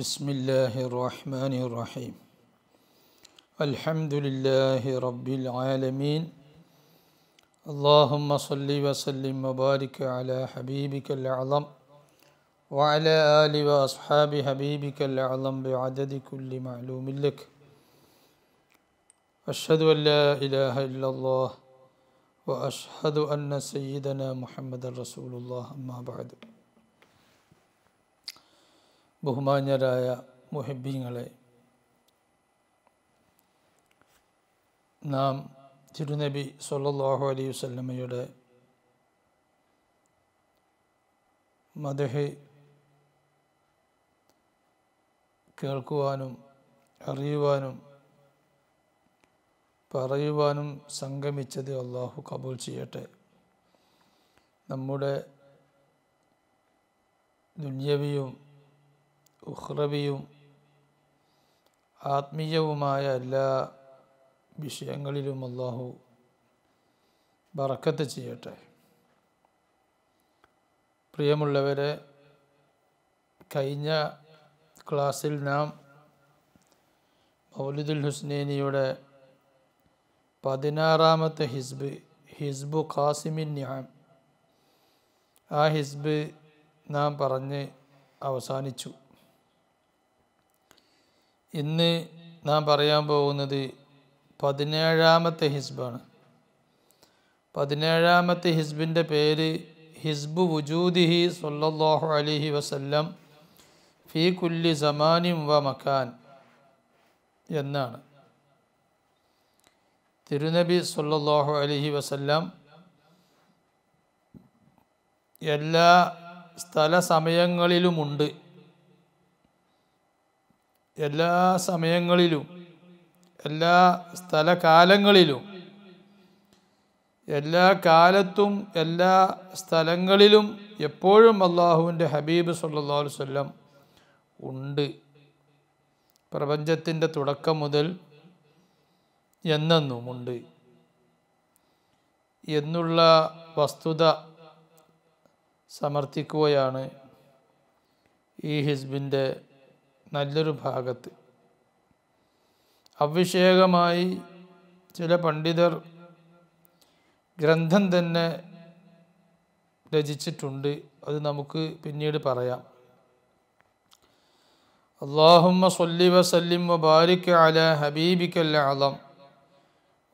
بسم الله الرحمن الرحيم الحمد لله رب العالمين اللهم صل وسلم وبارك على حبيبك الأعظم وعلى آل وأصحاب حبيبك الأعظم بعدد كل معلوم لك أشهد أن لا إله إلا الله وأشهد أن سيدنا محمد رسول الله أما بعد ബഹുമാന്യരായ മുഹിബ്ബീങ്ങളെ, നാം തിരുനബി സ്വല്ലല്ലാഹു അലൈഹി വസല്ലമയുടെ മദ്ഹ് കേൾക്കുവാനും അറിയുവാനും പറയുവാനും സംഗമിച്ചത് അള്ളാഹു കബൂൽ ചെയ്യട്ടെ. നമ്മുടെ ദുനിയവിയും ഉഖ്റവിയും ആത്മീയവുമായ എല്ലാ വിഷയങ്ങളിലും അള്ളാഹു ബറക്കത്ത് ചെയ്യട്ടെ. പ്രിയമുള്ളവരെ, കഴിഞ്ഞ ക്ലാസ്സിൽ നാം മൗലിദുൽ ഹുസ്നൈനിയുടെ 16-ാമത്തെ ഹിസ്ബു ഖാസിമിൻ നിഅം, ആ ഹിസ്ബ് നാം പറഞ്ഞ് അവസാനിച്ചു. ഇന്ന് നാം പറയാൻ പോകുന്നത് 17-ാമത്തെ ഹിസ്ബാണ്. 17-ാമത്തെ ഹിസ്ബിൻ്റെ പേര് ഹിസ്ബു വുജൂദിഹി സ്വല്ലല്ലാഹു അലൈഹി വസല്ലം ഫീ കുല്ലി സമാനിൻ വ മക്കാൻ എന്നാണ്. തിരുനബി സ്വല്ലല്ലാഹു അലൈഹി വസല്ലം എല്ലാ സ്ഥല സമയങ്ങളിലുമുണ്ട്. എല്ലാ സമയങ്ങളിലും, എല്ലാ സ്ഥലകാലങ്ങളിലും, എല്ലാ കാലത്തും, എല്ലാ സ്ഥലങ്ങളിലും എപ്പോഴും അള്ളാഹുവിൻ്റെ ഹബീബ് സ്വല്ലല്ലാഹു അലൈഹി വസല്ലം ഉണ്ട്. പ്രപഞ്ചത്തിൻ്റെ തുടക്കം മുതൽ എന്നെന്നുമുണ്ട് എന്നുള്ള വസ്തുത സമർത്ഥിക്കുകയാണ് ഈ ഹിസ്ബിൻ്റെ നല്ലൊരു ഭാഗത്ത്. അവിഷയകമായി ചില പണ്ഡിതർ ഗ്രന്ഥം തന്നെ രചിച്ചിട്ടുണ്ട്. അത് നമുക്ക് പിന്നീട് പറയാം. അല്ലാഹുമ്മ സ്വല്ലി വസല്ലിം വബാരിക് അലാ ഹബീബിക്കൽ അഅ്ളം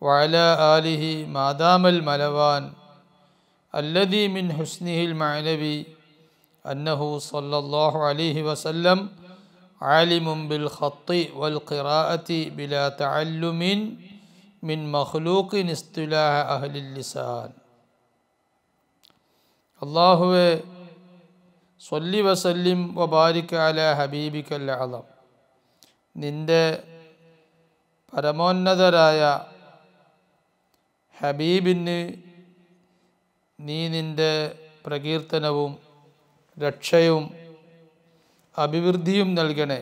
വഅലാ ആലിഹി മാദാമൽ മലവാൻ الذي من حسنه المعنوي أنه صلى الله عليه وسلم عالم بالخط والقراءة بلا تعلم من مخلوق اصطلاح أهل اللسان. الله صل وسلم وبارك على حبيبك الأعظم. നിന്റെ പരമോന്നതരായ ഹബീബിന് നീ നിൻ്റെ പ്രകീർത്തനവും രക്ഷയും അഭിവൃദ്ധിയും നൽകണേ.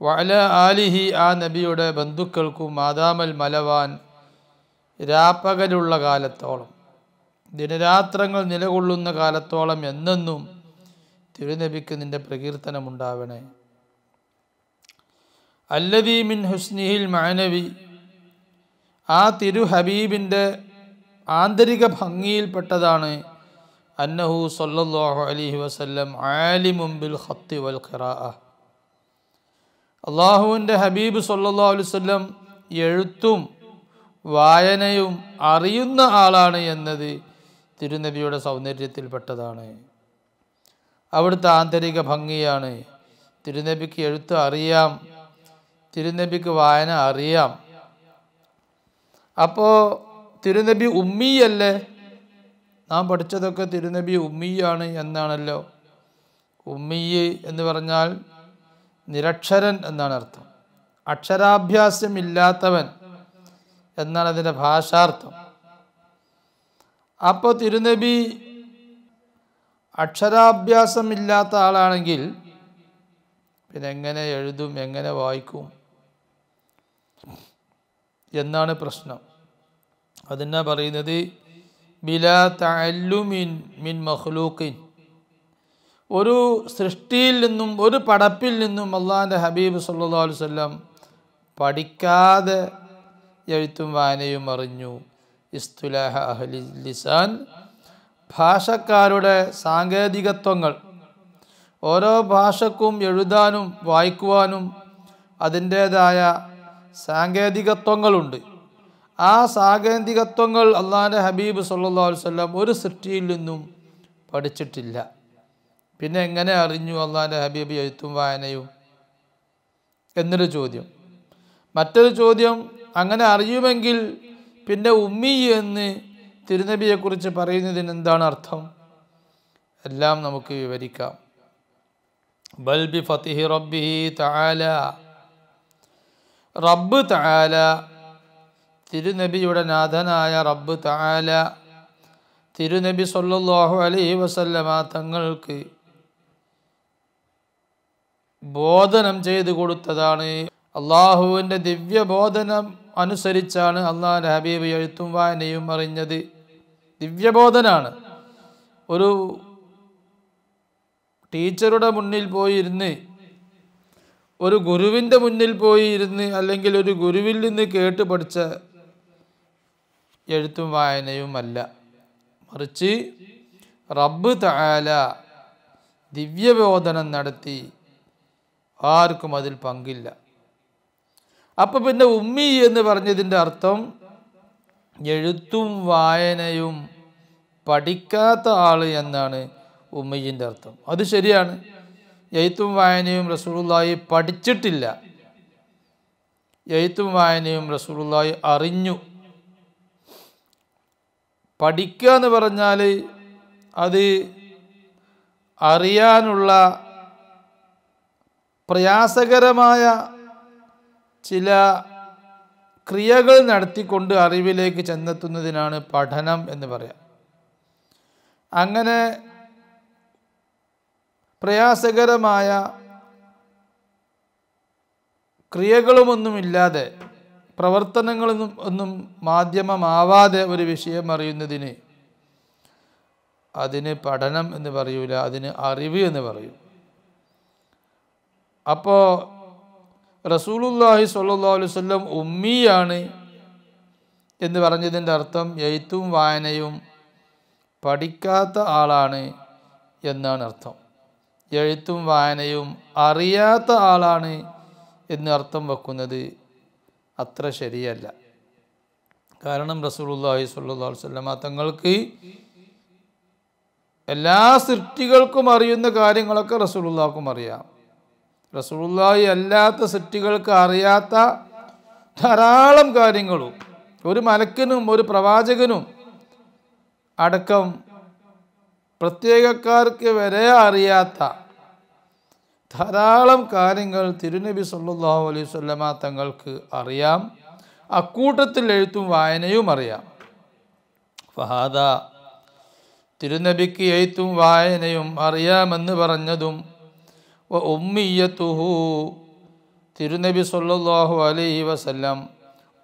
വഅല ആലിഹി, ആ നബിയുടെ ബന്ധുക്കൾക്കും, മാദാമൽ മലവാൻ, രാപ്പകലുള്ള കാലത്തോളം, ദിനരാത്രങ്ങൾ നിലകൊള്ളുന്ന കാലത്തോളം എന്നെന്നും തിരുനബിക്ക് നിൻ്റെ പ്രകീർത്തനമുണ്ടാവണേ. അല്ലദീ മിൻ ഹുസ്നിഹിൽ മഅനവി, ആ തിരു ഹബീബിൻ്റെ ആന്തരിക ഭംഗിയിൽപ്പെട്ടതാണ് അന്നഹു സ്വല്ലല്ലാഹു അലൈഹി വസല്ലം ആലിമുൻ ബിൽ ഖത്തി വൽ ഖിറാഅ. അള്ളാഹുവിൻ്റെ ഹബീബ് സ്വല്ലല്ലാഹു അലൈഹി വസല്ലം എഴുത്തും വായനയും അറിയുന്ന ആളാണ് എന്നത് തിരുനബിയുടെ സൗന്ദര്യത്തിൽപ്പെട്ടതാണ്. അവിടുത്തെ ആന്തരിക ഭംഗിയാണ്. തിരുനബിക്ക് എഴുത്ത് അറിയാം, തിരുനബിക്ക് വായന അറിയാം. അപ്പോൾ തിരുനബി ഉമ്മിയല്ലേ? നാം പഠിച്ചതൊക്കെ തിരുനബി ഉമ്മിയാണ് എന്നാണല്ലോ. ഉമ്മിയ് എന്ന് പറഞ്ഞാൽ നിരക്ഷരൻ എന്നാണ് അർത്ഥം. അക്ഷരാഭ്യാസമില്ലാത്തവൻ എന്നാണ് അതിൻ്റെ ഭാഷാർത്ഥം. അപ്പോൾ തിരുനബി അക്ഷരാഭ്യാസമില്ലാത്ത ആളാണെങ്കിൽ പിന്നെ എങ്ങനെ എഴുതും, എങ്ങനെ വായിക്കും എന്നാണ് പ്രശ്നം. അതെന്നാ പറയുന്നത്? ബിലാ തഅല്ലുമിൻ മിൻ മഖ്ലൂഖിൻ, ഒരു സൃഷ്ടിയിൽ നിന്നും ഒരു പടപ്പിൽ നിന്നും അള്ളാഹിൻ്റെ ഹബീബ് സല്ലല്ലാഹു അലൈഹി വസല്ലം പഠിക്കാതെ എഴുത്തും വായനയും അറിഞ്ഞു. ഇസ്തുലാഹ അഹ്ലി ലിസാൻ, ഭാഷക്കാരുടെ സാങ്കേതികത്വങ്ങൾ. ഓരോ ഭാഷക്കും എഴുതാനും വായിക്കുവാനും അതിൻ്റേതായ സാങ്കേതികത്വങ്ങളുണ്ട്. ആ സാങ്കേതികത്വങ്ങൾ അള്ളാഹിൻ്റെ ഹബീബ് സല്ലല്ലാഹു അലൈഹി വസല്ലം ഒരു സൃഷ്ടിയിൽ നിന്നും പഠിച്ചിട്ടില്ല. പിന്നെ എങ്ങനെ അറിഞ്ഞു അള്ളാഹിൻ്റെ ഹബീബ് എഴുത്തും വായനയും എന്നൊരു ചോദ്യം. മറ്റൊരു ചോദ്യം, അങ്ങനെ അറിയുമെങ്കിൽ പിന്നെ ഉമ്മി എന്ന് തിരുനബിയെക്കുറിച്ച് പറയുന്നതിന് എന്താണ് അർത്ഥം? എല്ലാം നമുക്ക് വിവരിക്കാം. ബൽ ബി ഫതിഹി റബ്ബിഹി തആല, റബ്ബ് തആല, തിരുനബിയുടെ നാഥനായ റബ്ബ് തആല തിരുനബി സല്ലല്ലാഹു അലൈഹി വസല്ലമ തങ്ങൾക്ക് ബോധനം ചെയ്തു കൊടുത്തതാണ്. അള്ളാഹുവിൻ്റെ ദിവ്യബോധനം അനുസരിച്ചാണ് അള്ളാഹുവിൻ്റെ ഹബീബ് എഴുത്തും വായനയും അറിഞ്ഞത്. ദിവ്യബോധനാണ്. ഒരു ടീച്ചറുടെ മുന്നിൽ പോയിരുന്ന്, ഒരു ഗുരുവിൻ്റെ മുന്നിൽ പോയിരുന്ന്, അല്ലെങ്കിൽ ഒരു ഗുരുവിൽ നിന്ന് കേട്ട് പഠിച്ച എഴുത്തും വായനയും അല്ല. മറിച്ച് റബ്ബ് തആല ദിവ്യബോധനം നടത്തി, ആർക്കും അതിൽ പങ്കില്ല. അപ്പം പിന്നെ ഉമ്മി എന്ന് പറഞ്ഞതിൻ്റെ അർത്ഥം എഴുത്തും വായനയും പഠിക്കാത്ത ആൾ എന്നാണ് ഉമ്മീൻ്റെ അർത്ഥം. അത് ശരിയാണ്. എഴുത്തും വായനയും റസൂലുള്ളാഹി പഠിച്ചിട്ടില്ല, എഴുത്തും വായനയും റസൂലുള്ളാഹി അറിഞ്ഞു. പഠിക്കുക എന്ന് പറഞ്ഞാൽ അത് അറിയാനുള്ള പ്രയാസകരമായ ചില ക്രിയകൾ നടത്തിക്കൊണ്ട് അറിവിലേക്ക് ചെന്നെത്തുന്നതിനാണ് പഠനം എന്ന് പറയാം. അങ്ങനെ പ്രയാസകരമായ ക്രിയകളുമൊന്നുമില്ലാതെ, പ്രവർത്തനങ്ങളൊന്നും മാധ്യമമാവാതെ ഒരു വിഷയം അറിയുന്നതിന് അതിന് പഠനം എന്ന് പറയൂല, അതിന് അറിവ് എന്ന് പറയും. അപ്പോൾ റസൂലുള്ളാഹി സ്വല്ലല്ലാഹു അലൈഹി വസല്ലം ഉമ്മിയാണ് എന്ന് പറഞ്ഞതിൻ്റെ അർത്ഥം എഴുത്തും വായനയും പഠിക്കാത്ത ആളാണ് എന്നാണ് അർത്ഥം. എഴുത്തും വായനയും അറിയാത്ത ആളാണ് എന്ന് അർത്ഥം വെക്കുന്നത് അത്ര ശരിയല്ല. കാരണം റസൂലുള്ളാഹി സ്വല്ലല്ലാഹു അലൈഹി വസല്ലം തങ്ങൾക്ക് എല്ലാ സൃഷ്ടികൾക്കും അറിയുന്ന കാര്യങ്ങളൊക്കെ റസൂലുള്ളാഹിക്കും അറിയാം. റസൂലുള്ളാഹി അല്ലാത്ത സൃഷ്ടികൾക്ക് അറിയാത്ത ധാരാളം കാര്യങ്ങളും, ഒരു മലക്കിനും ഒരു പ്രവാചകനും അടക്കം പ്രത്യേകക്കാർക്ക് വരെ അറിയാത്ത ധാരാളം കാര്യങ്ങൾ തിരുനബി സല്ലല്ലാഹു അലൈഹി വസല്ലമ തങ്ങൾക്ക് അറിയാം. അക്കൂട്ടത്തിൽ എഴുത്തും വായനയും അറിയാം. ഫഹാദ, തിരുനബിക്ക് എഴുത്തും വായനയും അറിയാമെന്ന് പറഞ്ഞതും വ ഉമ്മിയത്തുഹു, തിരുനബി സല്ലല്ലാഹു അലൈഹി വസല്ലം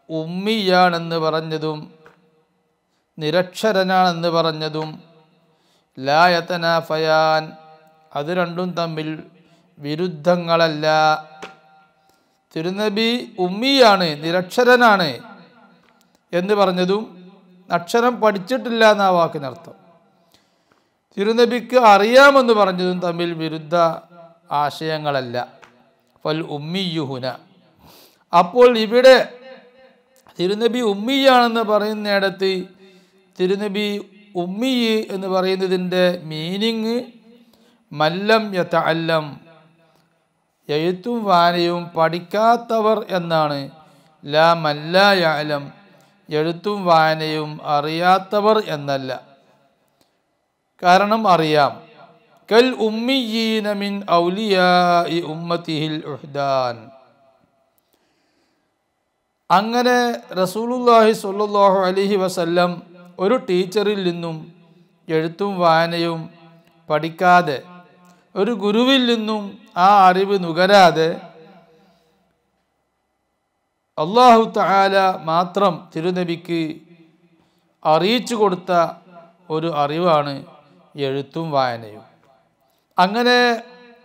ഉമ്മിയാണെന്ന് പറഞ്ഞതും നിരക്ഷരനാണെന്ന് പറഞ്ഞതും ലാ യതനാഫയാൻ, അത് രണ്ടും തമ്മിൽ വിരുദ്ധങ്ങളല്ല. തിരുനബി ഉമ്മിയാണ്, നിരക്ഷരനാണ് എന്ന് പറഞ്ഞതും അക്ഷരം പഠിച്ചിട്ടില്ല എന്ന വാക്കിനർത്ഥം. തിരുനബിക്ക് അറിയാമെന്ന് പറഞ്ഞതും തമ്മിൽ വിരുദ്ധ ആശയങ്ങളല്ല. ഫൽ ഉമ്മിയുഹുന, അപ്പോൾ ഇവിടെ തിരുനബി ഉമ്മിയാണെന്ന് പറയുന്നിടത്ത് തിരുനബി ഉമ്മി എന്ന് പറയുന്നതിൻ്റെ മീനിങ് മല്ലം യതഅല്ലം, എഴുത്തും വായനയും പഠിക്കാത്തവർ എന്നാണ്. ലാ മല്ലാ യഅലം, എഴുത്തും വായനയും അറിയാത്തവർ എന്നല്ല. കാരണം അറിയാം. കൽ ഉമ്മിയീന മിൻ ഔലിയാഇ ഉമ്മത്തിഹിൽ ഉഹ്ദാൻ, അങ്ങനെ റസൂലുള്ളാഹി സ്വല്ലല്ലാഹു അലൈഹി വസല്ലം ഒരു ടീച്ചറിൽ നിന്നും എഴുത്തും വായനയും പഠിക്കാതെ, ഒരു ഗുരുവിൽ നിന്നും ആ അറിവ് നുകരാതെ അല്ലാഹു തആല മാത്രം തിരുനബിക്ക് അറിയിച്ചു കൊടുത്ത ഒരു അറിവാണ് എഴുത്തും വായനയും. അങ്ങനെ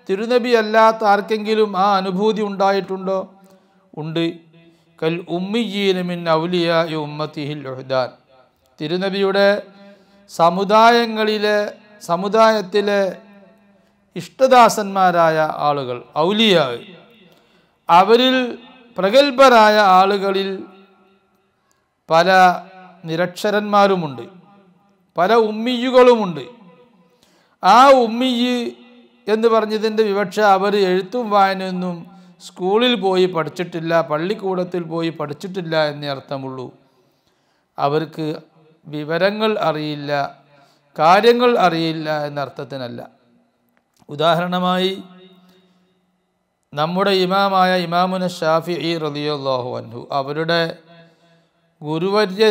തിരുനബി അല്ലാത്ത ആർക്കെങ്കിലും ആ അനുഭൂതി ഉണ്ടായിട്ടുണ്ടോ? ഉണ്ട്. കൽ ഉമ്മിയീന മിൻ ഔലിയാഇ ഉമ്മത്തിഹിൽ ഉഹ്ദാൻ. തിരുനബിയുടെ സമുദായത്തിലെ ഇഷ്ടദാസന്മാരായ ആളുകൾ, ഔലിയാ, അവരിൽ പ്രഗത്ഭരായ ആളുകളിൽ പല നിരക്ഷരന്മാരുമുണ്ട്, പല ഉമ്മിയുകളുമുണ്ട്. ആ ഉമ്മിയ് എന്ന് പറഞ്ഞതിൻ്റെ വിവക്ഷ അവർ എഴുത്തും വായനയൊന്നും സ്കൂളിൽ പോയി പഠിച്ചിട്ടില്ല, പള്ളിക്കൂടത്തിൽ പോയി പഠിച്ചിട്ടില്ല എന്നേ അർത്ഥമുള്ളൂ. അവർക്ക് വിവരങ്ങൾ അറിയില്ല, കാര്യങ്ങൾ അറിയില്ല എന്നർത്ഥത്തിനല്ല. ഉദാഹരണമായി നമ്മുടെ ഇമാമായ ഇമാമുന ഷാഫിഈ റളിയല്ലാഹു അൻഹു, അവരുടെ ഗുരുവര്യ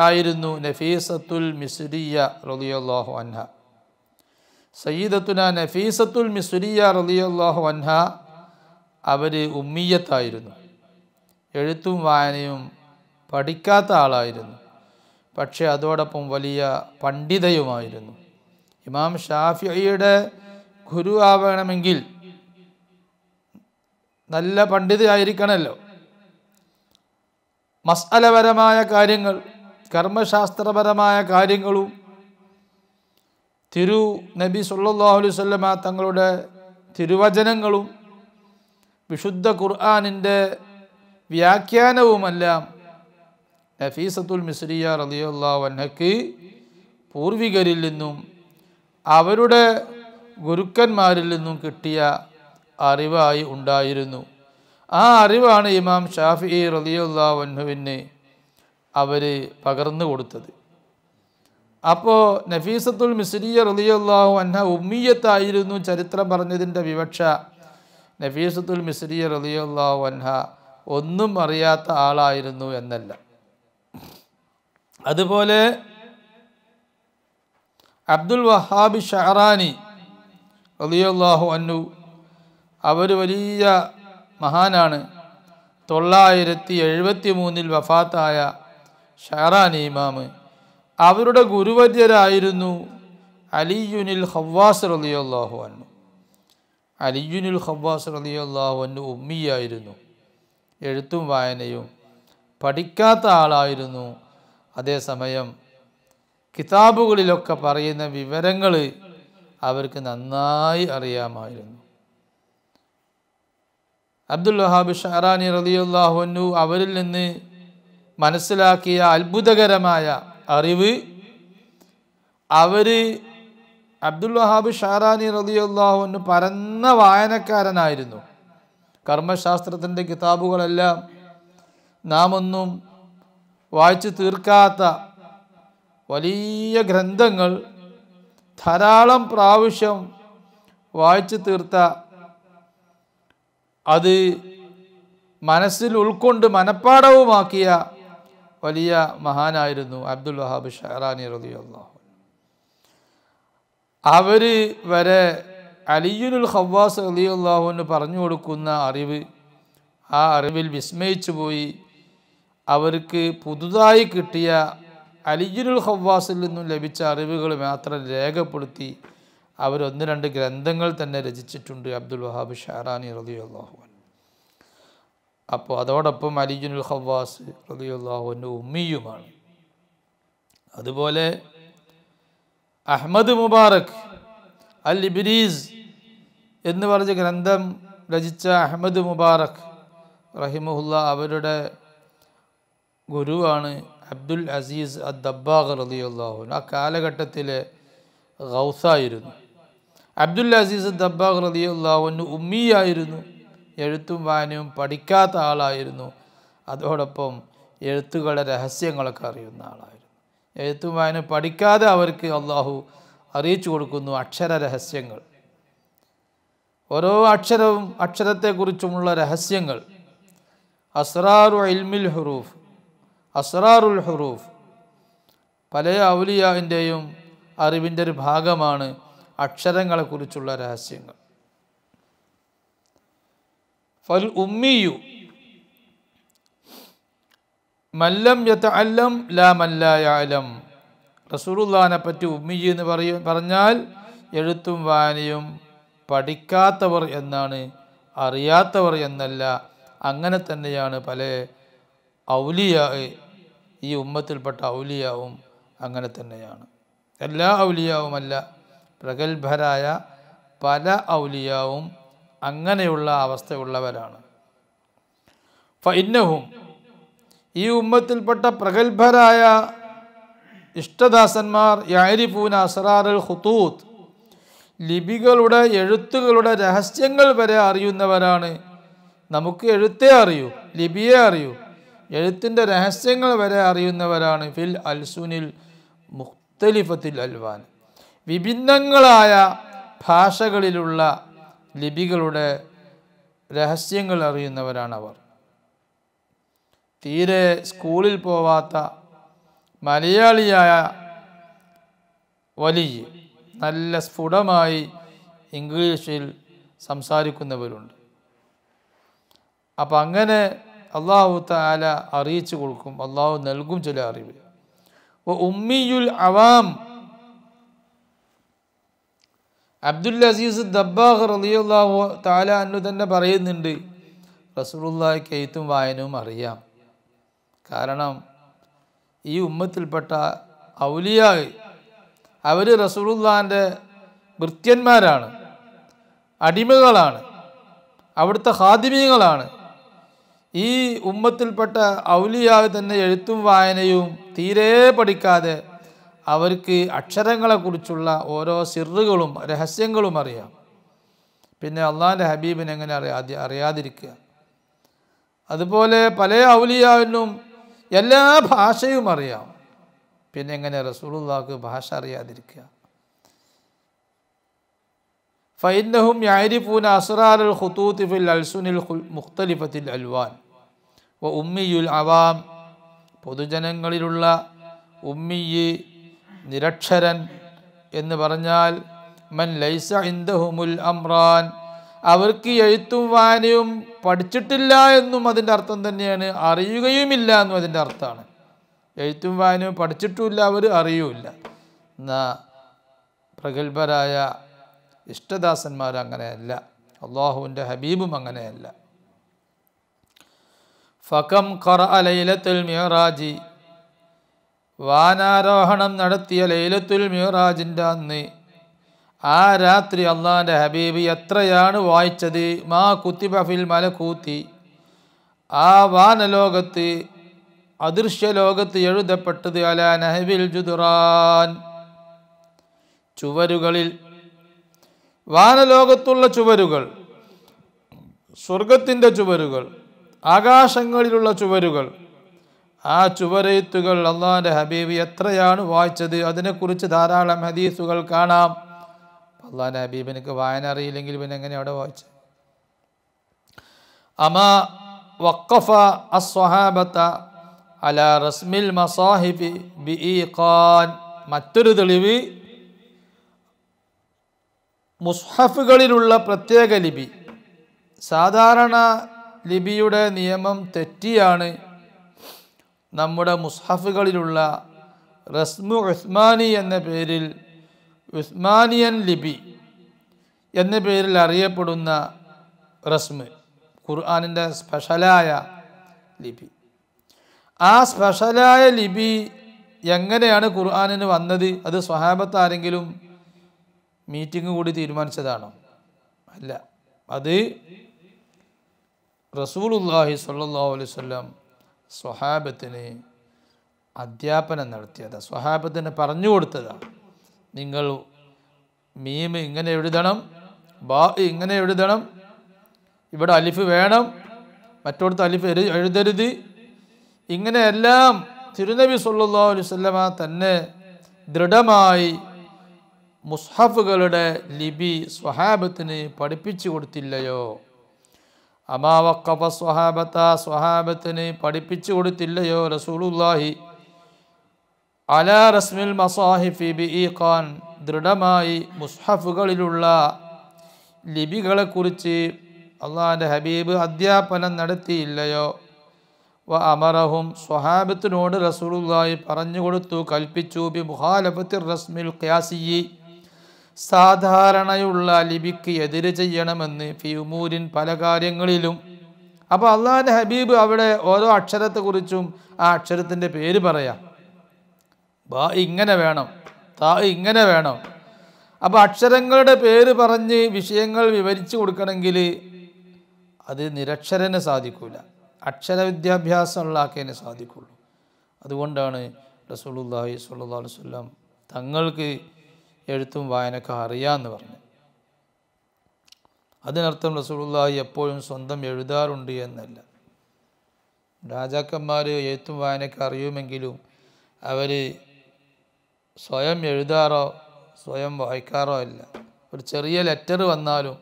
ആയിരുന്നു നഫീസത്തുൽ മിസ്രിയ റളിയല്ലാഹു അൻഹ. സയ്യിദത്തുന നഫീസത്തുൽ മിസ്രിയ റളിയല്ലാഹു അൻഹ അവർ ഉമ്മിയത്തായിരുന്നു, എഴുത്തും വായനയും പഠിക്കാത്ത ആളായിരുന്നു. പക്ഷേ അതോടൊപ്പം വലിയ പണ്ഡിതയുമായിരുന്നു. ഇമാം ഷാഫിഈയുടെ ഗുരു ആവണമെങ്കിൽ നല്ല പണ്ഡിതയായിരിക്കണമല്ലോ. മസ്അലപരമായ കാര്യങ്ങൾ, കർമ്മശാസ്ത്രപരമായ കാര്യങ്ങളും നബി സല്ലല്ലാഹു അലൈഹി വസല്ലമ തങ്ങളുടെ തിരുവചനങ്ങളും വിശുദ്ധ ഖുർആനിൻ്റെ വ്യാഖ്യാനവുമെല്ലാം നഫീസത്തുൽ മിസ്രിയ റളിയല്ലാഹു അൻഹയ്ക്ക് പൂർവികരിൽ നിന്നും അവരുടെ ഗുരുക്കന്മാരിൽ നിന്നും കിട്ടിയ അറിവായി ഉണ്ടായിരുന്നു. ആ അറിവാണ് ഇമാം ഷാഫിഈ റളിയല്ലാഹു അൻഹുവിന് അവർ പകർന്നു കൊടുത്തത്. അപ്പോൾ നഫീസത്തുൽ മിസ്രിയ റളിയല്ലാഹു അൻഹ ഉമ്മിയത്തായിരുന്നു ചരിത്രം പറഞ്ഞതിൻ്റെ വിവക്ഷ നഫീസത്തുൽ മിസ്രിയ റളിയല്ലാഹു അൻഹ ഒന്നും അറിയാത്ത ആളായിരുന്നു എന്നല്ല. അതുപോലെ അബ്ദുൽ വഹാബ് ഷഅറാനി റളിയല്ലാഹു അൻഹു, അവർ വലിയ മഹാനാണ്. 973 വഫാത്തായ ഷഅറാനി ഇമാമ്. അവരുടെ ഗുരുവര്യരായിരുന്നു അലിയുനിൽ ഖവ്വാസ് റളിയല്ലാഹു അൻഹു. അലിയുനിൽ ഖവ്വാസ് റളിയല്ലാഹു അൻഹു ഉമ്മിയായിരുന്നു, എഴുത്തും വായനയും പഠിക്കാത്ത ആളായിരുന്നു. അതേസമയം കിതാബുകളിലൊക്കെ പറയുന്ന വിവരങ്ങൾ അവർക്ക് നന്നായി അറിയാമായിരുന്നു. അബ്ദുൽ വഹാബ് ഷഅറാനി റളിയല്ലാഹു അൻഹു അവരിൽ നിന്ന് മനസ്സിലാക്കിയ അത്ഭുതകരമായ അറിവ്, അബ്ദുൽ വഹാബ് ഷഅറാനി റളിയല്ലാഹു അൻഹു പരന്ന വായനക്കാരനായിരുന്നു. കർമ്മശാസ്ത്രത്തിൻ്റെ കിതാബുകളെല്ലാം നാം ഒന്നും വായിച്ചു തീർക്കാത്ത വലിയ ഗ്രന്ഥങ്ങൾ ധാരാളം പ്രാവശ്യം വായിച്ചു തീർത്ത, അത് മനസ്സിൽ ഉൾക്കൊണ്ട് മനഃപ്പാഠവുമാക്കിയ വലിയ മഹാനായിരുന്നു അബ്ദുൽ വഹാബ് ഷഅറാനി റളിയല്ലാഹു അൻഹു. അവർ വരെ അലിയുൽ ഖവ്വാസ് റളിയല്ലാഹു അൻഹു പറഞ്ഞു കൊടുക്കുന്ന അറിവ്, ആ അറിവിൽ വിസ്മയിച്ചു പോയി. അവർക്ക് പുതുതായി കിട്ടിയ അലിയുൽ ഖവ്വാസിൽ നിന്നും ലഭിച്ച അറിവുകൾ മാത്രം രേഖപ്പെടുത്തി അവർ 1-2 ഗ്രന്ഥങ്ങൾ തന്നെ രചിച്ചിട്ടുണ്ട് അബ്ദുൽ വഹാബ് ഷഅറാനി റളിയല്ലാഹു അൻഹു. അപ്പോൾ അതോടൊപ്പം അലിയുൽ ഖവ്വാസ് റളിയല്ലാഹു അൻഹു ഉമ്മിയുമാണ്. അതുപോലെ അഹ്മദ് മുബാറക് അൽ ഇബ്രീസ് എന്ന് പറഞ്ഞ ഗ്രന്ഥം രചിച്ച അഹ്മദ് മുബാറക് റഹിമഹുല്ല, അവരുടെ ഗുരുവാണ് അബ്ദുൽ അസീസ് അദ്ദബ്ബാഗ് റളിയല്ലാഹു അൻഹു. ആ കാലഘട്ടത്തിലെ ഗൗസായിരുന്നു. അബ്ദുൽ അസീസ് അദ്ദബ്ബാഗ് റളിയല്ലാഹു അൻഹു ഉമ്മിയായിരുന്നു, എഴുത്തും വായനയും പഠിക്കാത്ത ആളായിരുന്നു. അതോടൊപ്പം എഴുത്തുകളുടെ രഹസ്യങ്ങളൊക്കെ അറിയുന്ന ആളായിരുന്നു. എഴുത്തും വായനയും പഠിക്കാതെ അവർക്ക് അള്ളാഹു അറിയിച്ചു കൊടുക്കുന്നു അക്ഷര രഹസ്യങ്ങൾ. ഓരോ അക്ഷരത്തെക്കുറിച്ചുമുള്ള രഹസ്യങ്ങൾ. അസ്റാറു ഇൽമിൽ ഹുറൂഫ്, അസ്റാറുൽ ഹുറൂഫ് പല ഔലിയാവിൻ്റെയും അറിവിൻ്റെ ഒരു ഭാഗമാണ് അക്ഷരങ്ങളെക്കുറിച്ചുള്ള രഹസ്യങ്ങൾ. ഫൽ ഉമ്മിയു മല്ലം യതഅല്ലം ലാ മൻ ലാ യഅലം. റസൂലുള്ളാഹിനെ പറ്റി ഉമ്മി എന്ന് പറഞ്ഞാൽ എഴുത്തും വായനയും പഠിക്കാത്തവർ എന്നാണ്, അറിയാത്തവർ എന്നല്ല. അങ്ങനെ തന്നെയാണ് പല ഔലിയാ, ഈ ഉമ്മത്തിൽപ്പെട്ട ഔലിയാവും അങ്ങനെ തന്നെയാണ്. എല്ലാ ഔലിയാവുമല്ല, പ്രഗത്ഭരായ പല ഔലിയാവും അങ്ങനെയുള്ള അവസ്ഥയുള്ളവരാണ്. ഫഇന്നഹും, ഈ ഉമ്മത്തിൽപ്പെട്ട പ്രഗത്ഭരായ ഇഷ്ടദാസന്മാർ, യഅരിഫൂന അസ്റാറുൽ ഖുതൂത്ത്, ലിപികളുടെ എഴുത്തുകളുടെ രഹസ്യങ്ങൾ വരെ അറിയുന്നവരാണ്. നമുക്ക് എഴുത്തേ അറിയൂ, ലിപിയെ അറിയൂ, എഴുത്തിൻ്റെ രഹസ്യങ്ങൾ വരെ അറിയുന്നവരാണ്. ഫിൽ അൽസുനിൽ മുഖ്തലിഫത്തിൽ അൽവാൻ, വിഭിന്നങ്ങളായ ഭാഷകളിലുള്ള ലിപികളുടെ രഹസ്യങ്ങൾ അറിയുന്നവരാണവർ. തീരെ സ്കൂളിൽ പോവാത്ത മലയാളിയായ വലിയ നല്ല സ്ഫുടമായി ഇംഗ്ലീഷിൽ സംസാരിക്കുന്നവരുണ്ട്. അപ്പം അങ്ങനെ അള്ളാഹു തആല അറിയിച്ചു കൊടുക്കും, അള്ളാഹു നൽകും ചില അറിവ്. ഉമ്മിയുൽ അവാം, അബ്ദുൽ അസീസ് ദബ്ബാഗ് റളിയല്ലാഹു തആല അൻഹു തന്നെ പറയുന്നുണ്ട്, റസൂലുള്ളാഹിക്ക് എഴുത്തും വായനവും അറിയാം. കാരണം ഈ ഉമ്മത്തിൽപ്പെട്ട ഔലിയാ അവർ റസൂലുള്ളാഹിൻ്റെ ഭൃത്യന്മാരാണ്, അടിമകളാണ്, അവിടുത്തെ ഖാദിമീങ്ങളാണ്. ഈ ഉമ്മത്തിൽപ്പെട്ട ഔലിയാ തന്നെ എഴുത്തും വായനയും തീരെ പഠിക്കാതെ അവർക്ക് അക്ഷരങ്ങളെക്കുറിച്ചുള്ള ഓരോ സിറുകളും രഹസ്യങ്ങളും അറിയാം. പിന്നെ അള്ളാഹിൻ്റെ ഹബീബിനെ എങ്ങനെ അറിയാതിരിക്കുക? അതുപോലെ പല ഔലിയാവിനും എല്ലാ ഭാഷയും അറിയാം. പിന്നെ എങ്ങനെ റസൂലുള്ളാഹിക്ക് ഭാഷ അറിയാതിരിക്കുക? ഫഇന്നഹും യഅരിഫൂന അസ്റാറുൽ ഖുതൂത്ത് ഫിൽ അൽസുനിൽ മുഖ്തലിഫത്തിൽ അൽവാൻ. വ ഉമ്മിയുൽ അവാം, പൊതുജനങ്ങളിലുള്ള ഉമ്മിയ്, നിരക്ഷരൻ എന്ന് പറഞ്ഞാൽ മൻ ലൈസ ഇൻദഹുമുൽ അംറാൻ, അവർക്ക് എഴുത്തും വായനയും പഠിച്ചിട്ടില്ല എന്നും അതിൻ്റെ അർത്ഥം തന്നെയാണ്, അറിയുകയുമില്ല എന്നും അതിൻ്റെ അർത്ഥമാണ്. എഴുത്തും വായനയും പഠിച്ചിട്ടുമില്ല, അവർ അറിയൂല്ല. എന്നാ പ്രഗത്ഭരായ ഇഷ്ടദാസന്മാർ അങ്ങനെയല്ല, അള്ളാഹുവിൻ്റെ ഹബീബും അങ്ങനെയല്ല. ഫകം ഖറഅ ലൈലത്തുൽ മിഅ്റാജി, വാനാരോഹണം നടത്തിയ ലൈലത്തുൽ മിഅ്റാജിൻ്റെ അന്ന്, ആ രാത്രി അള്ളാഹിൻ്റെ ഹബീബ് എത്രയാണ് വായിച്ചത്? മാ കുത്തിബ ഫിൽ മലകൂത്തി, ആ വാനലോകത്ത്, അദൃശ്യലോകത്ത് എഴുതപ്പെട്ടത്, അലാ നഹ്വിൽ ജുദ്റാൻ, ചുവരുകളിൽ, വാനലോകത്തുള്ള ചുവരുകൾ, സ്വർഗത്തിൻ്റെ ചുവരുകൾ, ആകാശങ്ങളിലുള്ള ചുവരുകൾ, ആ ചുവരെഴുത്തുകൾ അള്ളാഹിൻ്റെ ഹബീബ് എത്രയാണ് വായിച്ചത്? അതിനെക്കുറിച്ച് ധാരാളം ഹദീസുകൾ കാണാം. അള്ളാഹിൻ്റെ ഹബീബിനക്ക് വായന അറിയില്ലെങ്കിൽ പിന്നെ എങ്ങനെ അവിടെ വായിച്ചത്? അമാ വഖഫ അസ്വഹാബത അലാ റസ്മിൽ മസാഹിഫി ബിഈഖാൻ, മറ്റൊരു തെളിവ് മുസ്ഹഫുകളിലുള്ള പ്രത്യേക ലിപി. സാധാരണ ലിപിയുടെ നിയമം തെറ്റിയാണ് നമ്മുടെ മുസ്ഹഫുകളിലുള്ള റസ്മു ഉസ്മാനി എന്ന പേരിൽ, ഉസ്മാനിയൻ ലിപി എന്ന പേരിൽ അറിയപ്പെടുന്ന റസ്മ്, ഖുർആനിൻ്റെ സ്പെഷ്യലായ ലിപി. ആ സ്പെഷ്യലായ ലിപി എങ്ങനെയാണ് ഖുർആനിന് വന്നത്? അത് സ്വഹാബത്ത് ആരെങ്കിലും മീറ്റിംഗ് കൂടി തീരുമാനിച്ചതാണോ? അല്ല, അത് റസൂലുള്ളാഹി സ്വല്ലല്ലാഹു അലൈഹി വസല്ലം സ്വഹാബത്തിന് അധ്യാപനം നടത്തിയതാണ്, സ്വഹാബത്തിന് പറഞ്ഞു കൊടുത്തതാണ്. നിങ്ങൾ മീം ഇങ്ങനെ എഴുതണം, ബാ ഇങ്ങനെ എഴുതണം, ഇവിടെ അലിഫ് വേണം, മറ്റോടത്ത് അലിഫ് എഴുതരുത്, ഇങ്ങനെയെല്ലാം തിരുനബി സ്വല്ലല്ലാഹു അലൈഹി വസല്ലമ തന്നെ ദൃഢമായി മുസ്ഹഫുകളുടെ ലിപി സ്വഹാബത്തിന് പഠിപ്പിച്ചു കൊടുത്തില്ലയോ? അമാ വഖഫ സ്വഹാബത, സ്വഹാബത്തിന് പഠിപ്പിച്ചു കൊടുത്തില്ലയോ റസൂലുള്ളാഹി അലാ റസ്മിൽ മസാഹിഫി ബിഈഖാൻ, ദൃഢമായി മുസ്ഹഫുകളിലുള്ള ലിപികളെക്കുറിച്ച് അള്ളാഹിൻ്റെ ഹബീബ് അധ്യാപനം നടത്തിയില്ലയോ? വ അമറഹും, സ്വഹാബത്തിനോട് റസൂലുള്ളാഹി പറഞ്ഞു കൊടുത്തു, കൽപ്പിച്ചു, ബി മുഖാലഫത്തി റസ്മിൽ ഖിയാസിയി, സാധാരണയുള്ള ലിപിക്ക് എതിര് ചെയ്യണമെന്ന് ഫി ഉമൂരിൻ പല കാര്യങ്ങളിലും. അപ്പോൾ അള്ളാഹുവിൻ്റെ ഹബീബ് അവിടെ ഓരോ അക്ഷരത്തെക്കുറിച്ചും ആ അക്ഷരത്തിൻ്റെ പേര് പറയാം. ബാ ഇങ്ങനെ വേണം, താ ഇങ്ങനെ വേണം. അപ്പോൾ അക്ഷരങ്ങളുടെ പേര് പറഞ്ഞ് വിഷയങ്ങൾ വിവരിച്ചു കൊടുക്കണമെങ്കിൽ അത് നിരക്ഷരന് സാധിക്കില്ല, അക്ഷര വിദ്യാഭ്യാസമുള്ള ആക്കേനെ സാധിക്കുള്ളൂ. അതുകൊണ്ടാണ് റസൂലുള്ളാഹി സ്വല്ലല്ലാഹു അലൈഹി വസല്ലം തങ്ങൾക്ക് എഴുത്തും വായനയൊക്കെ അറിയാമെന്ന് പറഞ്ഞു. അതിനർത്ഥം റസൂലുള്ളാഹി എപ്പോഴും സ്വന്തം എഴുതാറുണ്ട് എന്നല്ല. രാജാക്കന്മാർ എഴുത്തും വായനയൊക്കെ അറിയുമെങ്കിലും അവർ സ്വയം എഴുതാറോ സ്വയം വായിക്കാറോ അല്ല. ഒരു ചെറിയ ലെറ്റർ വന്നാലും